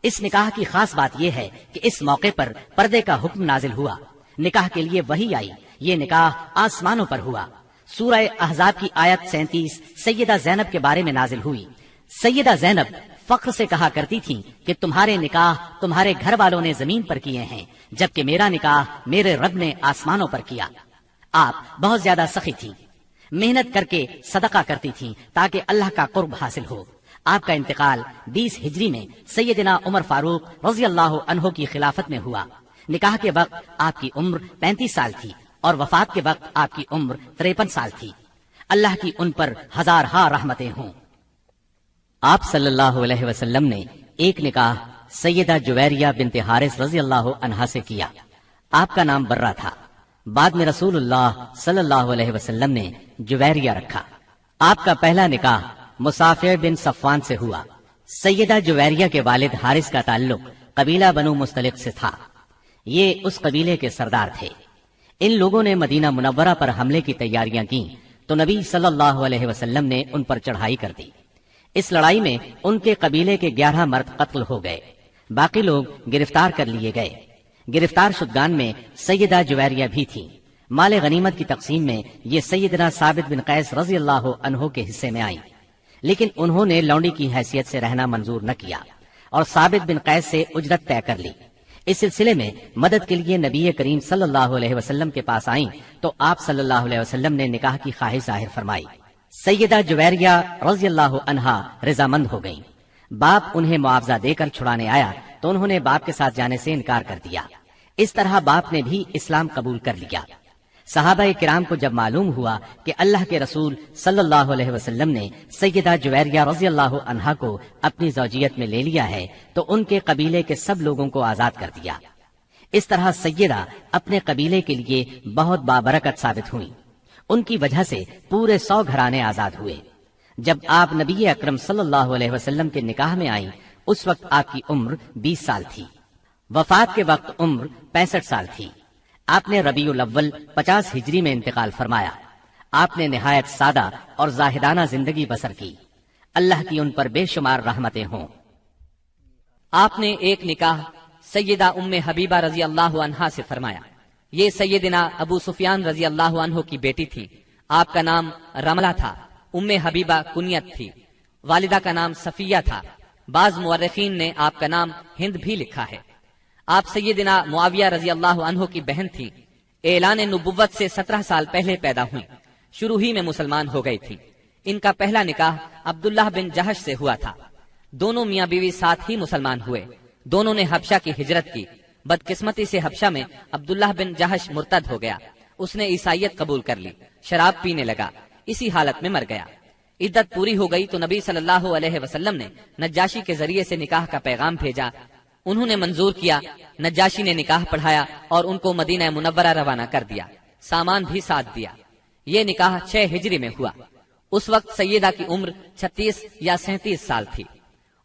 اس نکاح کی خاص بات یہ ہے کہ اس موقع پر پردے کا حکم نازل ہوا۔ نکاح کے لیے وحی آئی۔ یہ نکاح آسمانوں پر ہوا۔ سورہ احزاب کی آیت 37 سیدہ زینب کے بارے میں نازل ہوئی۔ سیدہ زینب فخر سے کہا کرتی تھی کہ تمہارے نکاح تمہارے گھر والوں نے زمین پر کیے ہیں، جبکہ میرا نکاح میرے رب نے آسمانوں پر کیا۔ آپ بہت زیادہ سخی تھی، محنت کر کے صدقہ کرتی تھی تاکہ اللہ کا قرب حاصل ہو۔ آپ کا انتقال 20 ہجری میں سیدنا عمر فاروق رضی اللہ عنہ کی خلافت میں ہوا۔ نکاح کے وقت آپ کی عمر 35 سال تھی اور وفات کے وقت آپ کی عمر 53 سال تھی۔ اللہ کی ان پر ہزارہا رحمتیں ہوں۔ آپ صلی اللہ علیہ وسلم نے ایک نکاح سیدہ جویریہ بنت حارث رضی اللہ عنہا سے کیا۔ آپ کا نام برہ تھا۔ بعد میں رسول اللہ صلی اللہ علیہ وسلم نے جویریہ رکھا۔ آپ کا پہلا نکاح مصافع بن صفوان سے ہوا۔ سیدہ جویریہ کے والد حارث کا تعلق قبیلہ بنو مستلق سے تھا۔ یہ اس قبیلے کے سردار تھے۔ ان لوگوں نے مدینہ منورہ پر حملے کی تیاریاں کی تو نبی صلی اللہ علیہ وسلم نے ان پر چڑھائی کر دی۔ اس لڑائی میں ان کے قبیلے کے 11 مرد قتل ہو گئے، باقی لوگ گرفتار کر لیے گئے۔ گرفتار شدگان میں سیدہ جویریہ بھی تھی۔ مال غنیمت کی تقسیم میں یہ سیدنا ثابت بن قیس رضی اللہ عنہ کے حصے میں آئی، لیکن انہوں نے لونڈی کی حیثیت سے رہنا منظور نہ کیا اور ثابت بن قیس سے اجرت طے کر لی۔ اس سلسلے میں مدد کے لیے نبی کریم صلی اللہ علیہ وسلم کے پاس آئیں تو آپ صلی اللہ علیہ وسلم نے نکاح کی خواہش ظاہر فرمائی۔ سیدہ جویریہ رضی اللہ عنہا رضامند ہو گئیں۔ باپ انہیں معاوضہ دے کر چھڑانے آیا تو انہوں نے باپ کے ساتھ جانے سے انکار کر دیا۔ اس طرح باپ نے بھی اسلام قبول کر لیا۔ صحابہ کرام کو جب معلوم ہوا کہ اللہ کے رسول صلی اللہ علیہ وسلم نے سیدہ جویریہ رضی اللہ عنہا کو اپنی زوجیت میں لے لیا ہے تو ان کے قبیلے کے سب لوگوں کو آزاد کر دیا۔ اس طرح سیدہ اپنے قبیلے کے لیے بہت بابرکت ثابت ہوئی۔ ان کی وجہ سے پورے 100 گھرانے آزاد ہوئے۔ جب آپ نبی اکرم صلی اللہ علیہ وسلم کے نکاح میں آئیں اس وقت آپ کی عمر 20 سال تھی۔ وفات کے وقت عمر 65 سال تھی۔ آپ نے ربیع الاول 50 ہجری میں انتقال فرمایا۔ آپ نے نہایت سادہ اور زاہدانہ زندگی بسر کی۔ اللہ کی ان پر بے شمار رحمتیں ہوں۔ آپ نے ایک نکاح سیدہ ام حبیبہ رضی اللہ عنہا سے فرمایا، یہ سیدنا ابو سفیان رضی اللہ عنہ کی بیٹی تھی، آپ کا نام رملہ تھا، ام حبیبہ کنیت تھی، والدہ کا نام صفیہ تھا، بعض مورخین نے آپ کا نام ہند بھی لکھا ہے۔ آپ سیدنا معاویہ رضی اللہ عنہ کی بہن تھی، اعلان نبوت سے 17 سال پہلے پیدا ہوئی، شروع ہی میں مسلمان ہو گئی تھی۔ ان کا پہلا نکاح عبداللہ بن جہش سے ہوا تھا، دونوں میاں بیوی ساتھ ہی مسلمان ہوئے، دونوں نے حبشہ کی ہجرت کی۔ بدقسمتی سے حبشہ میں عبداللہ بن جہش مرتد ہو گیا، اس نے عیسائیت قبول کر لی، شراب پینے لگا، اسی حالت میں مر گیا۔ عدت پوری ہو گئی تو نبی صلی اللہ علیہ وسلم نے نجاشی کے ذریعے سے نکاح کا پیغام بھیجا، انہوں نے منظور کیا، نجاشی نے نکاح پڑھایا اور ان کو مدینہ منورہ روانہ کر دیا، سامان بھی ساتھ دیا۔ یہ نکاح 6 ہجری میں ہوا۔ اس وقت سیدہ کی عمر 36 یا 37 سال تھی۔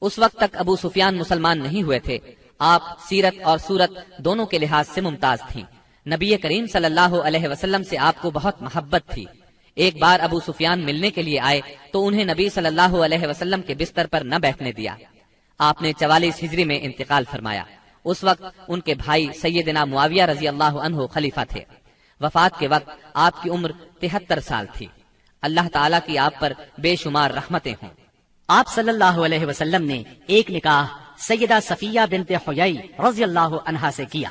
اس وقت تک ابو سفیان مسلمان نہیں ہوئے تھے۔ آپ سیرت اور صورت دونوں کے لحاظ سے ممتاز تھیں۔ نبی کریم صلی اللہ علیہ وسلم سے آپ کو بہت محبت تھی۔ ایک بار ابو سفیان ملنے کے لیے آئے تو انہیں نبی صلی اللہ علیہ وسلم کے بستر پر نہ بیٹھنے دیا۔ آپ نے 44 ہجری میں انتقال فرمایا۔ اس وقت ان کے بھائی سیدنا معاویہ رضی اللہ عنہ خلیفہ تھے۔ وفات کے وقت آپ کی عمر 73 سال تھی۔ اللہ تعالیٰ کی آپ پر بے شمار رحمتیں ہوں۔ آپ صلی اللہ علیہ وسلم نے ایک نکاح سیدہ صفیہ بنت حیی رضی اللہ عنہا سے کیا۔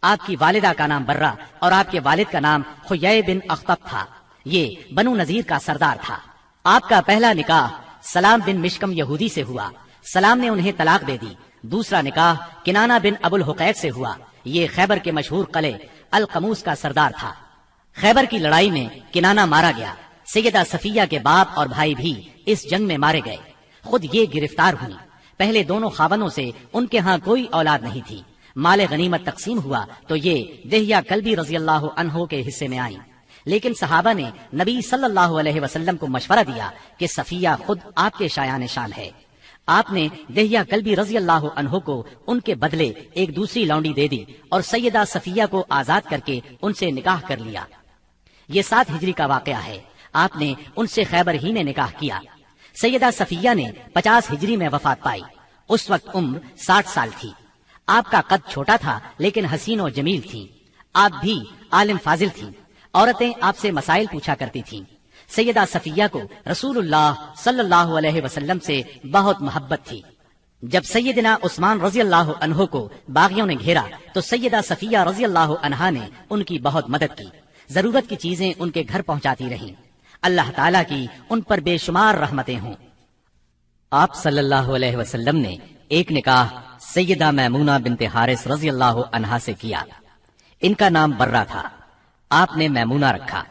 آپ کی والدہ کا نام برہ اور آپ کے والد کا نام حیی بن اخطب تھا۔ یہ بنو نذیر کا سردار تھا۔ آپ کا پہلا نکاح سلام بن مشکم یہودی سے ہوا، سلام نے انہیں طلاق دے دی۔ دوسرا نکاح کنانہ بن ابو الحقیق سے ہوا، یہ خیبر کے مشہور قلعے القموس کا سردار تھا۔ خیبر کی لڑائی میں کنانہ مارا گیا۔ سیدہ صفیہ کے باپ اور بھائی بھی اس جنگ میں مارے گئے، خود یہ گرفتار ہوئی۔ پہلے دونوں خاونوں سے ان کے ہاں کوئی اولاد نہیں تھی۔ مال غنیمت تقسیم ہوا تو یہ دہیہ کلبی رضی اللہ عنہ کے حصے میں آئی، لیکن صحابہ نے نبی صلی اللہ علیہ وسلم کو مشورہ دیا کہ صفیہ خود آپ کے شایان شان ہے۔ آپ نے دہیہ کلبی رضی اللہ عنہ کو ان کے بدلے ایک دوسری لونڈی دے دی اور سیدہ صفیہ کو آزاد کر کے ان سے نکاح کر لیا۔ یہ 7 ہجری کا واقعہ ہے۔ آپ نے ان سے خیبر ہی میں نکاح کیا۔ سیدہ صفیہ نے 50 ہجری میں وفات پائی۔ اس وقت عمر 60 سال تھی۔ آپ کا قد چھوٹا تھا لیکن حسین و جمیل تھی۔ آپ بھی عالم فاضل تھیں۔ عورتیں آپ سے مسائل پوچھا کرتی تھیں۔ سیدہ صفیہ کو رسول اللہ صلی اللہ علیہ وسلم سے بہت محبت تھی۔ جب سیدنا عثمان رضی اللہ عنہ کو باغیوں نے گھیرا تو سیدہ صفیہ رضی اللہ عنہا نے ان کی بہت مدد کی، ضرورت کی چیزیں ان کے گھر پہنچاتی رہیں۔ اللہ تعالیٰ کی ان پر بے شمار رحمتیں ہوں۔ آپ صلی اللہ علیہ وسلم نے ایک نکاح سیدہ میمونہ بنت حارث رضی اللہ عنہا سے کیا۔ ان کا نام برہ تھا، آپ نے میمونہ رکھا۔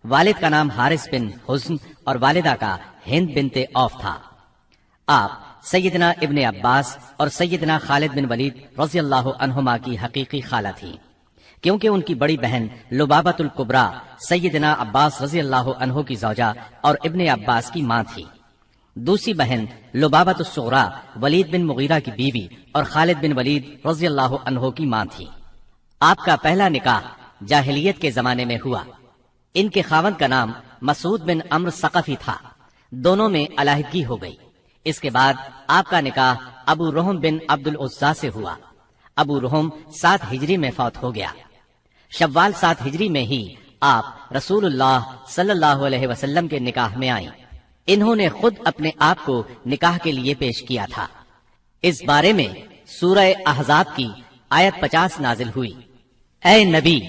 والد کا نام حارث بن حزن اور والدہ کا ہند بنت عوف تھا۔ آپ سیدنا ابن عباس اور سیدنا خالد بن ولید رضی اللہ عنہما کی حقیقی خالہ تھی، کیونکہ ان کی بڑی بہن لبابۃ الکبریٰ سیدنا عباس رضی اللہ عنہ کی زوجہ اور ابن عباس کی ماں تھی۔ دوسری بہن لبابۃ الصغریٰ ولید بن مغیرہ کی بیوی اور خالد بن ولید رضی اللہ عنہ کی ماں تھی۔ آپ کا پہلا نکاح جاہلیت کے زمانے میں ہوا۔ ان کے خاوند کا نام مسعود بن عمرو ثقفی تھا۔ دونوں میں علیحدگی ہو گئی۔ اس کے بعد آپ کا نکاح ابو رحم بن عبد العزیٰ سے ہوا۔ ابو رحم 7 ہجری میں فوت ہو گیا۔ شوال 7 ہجری میں ہی آپ رسول اللہ صلی اللہ علیہ وسلم کے نکاح میں آئیں۔ انہوں نے خود اپنے آپ کو نکاح کے لیے پیش کیا تھا۔ اس بارے میں سورہ احزاب کی آیت 50 نازل ہوئی۔ اے نبی،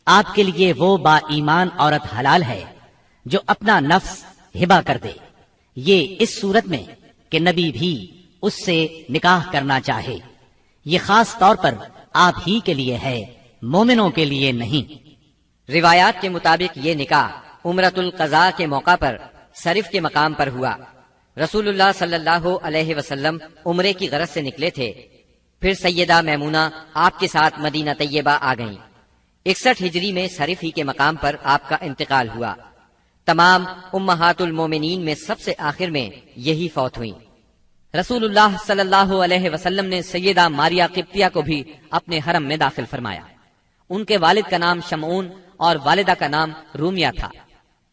آپ کے لیے وہ با ایمان عورت حلال ہے جو اپنا نفس ہبہ کر دے، یہ اس صورت میں کہ نبی بھی اس سے نکاح کرنا چاہے۔ یہ خاص طور پر آپ ہی کے لیے ہے، مومنوں کے لیے نہیں۔ روایات کے مطابق یہ نکاح عمرۃ القضاء کے موقع پر صرف کے مقام پر ہوا۔ رسول اللہ صلی اللہ علیہ وسلم عمرے کی غرض سے نکلے تھے، پھر سیدہ میمونہ آپ کے ساتھ مدینہ طیبہ آ گئیں۔ 61 ہجری میں صرف ہی کے مقام پر آپ کا انتقال ہوا۔ تمام امہات المومنین میں سب سے آخر میں یہی فوت ہوئیں۔ رسول اللہ صلی اللہ علیہ وسلم نے سیدہ ماریہ قبطیہ کو بھی اپنے حرم میں داخل فرمایا۔ ان کے والد کا نام شمعون اور والدہ کا نام رومیہ تھا۔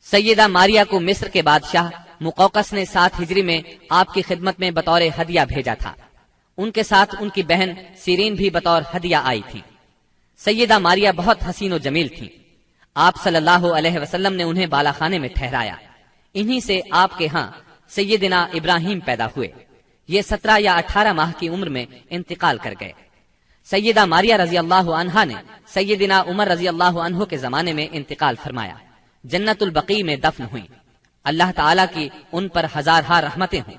سیدہ ماریہ کو مصر کے بادشاہ مقوقس نے 7 ہجری میں آپ کی خدمت میں بطور ہدیہ بھیجا تھا۔ ان کے ساتھ ان کی بہن سیرین بھی بطور ہدیہ آئی تھی۔ سیدہ ماریہ بہت حسین و جمیل تھی۔ آپ صلی اللہ علیہ وسلم نے انہیں بالا خانے میں ٹھہرایا۔ انہی سے آپ کے ہاں سیدنا ابراہیم پیدا ہوئے۔ یہ 17 یا 18 ماہ کی عمر میں انتقال کر گئے۔ سیدہ ماریہ رضی اللہ عنہا نے سیدنا عمر رضی اللہ عنہ کے زمانے میں انتقال فرمایا، جنت البقیع میں دفن ہوئیں۔ اللہ تعالیٰ کی ان پر ہزارہا رحمتیں ہوں۔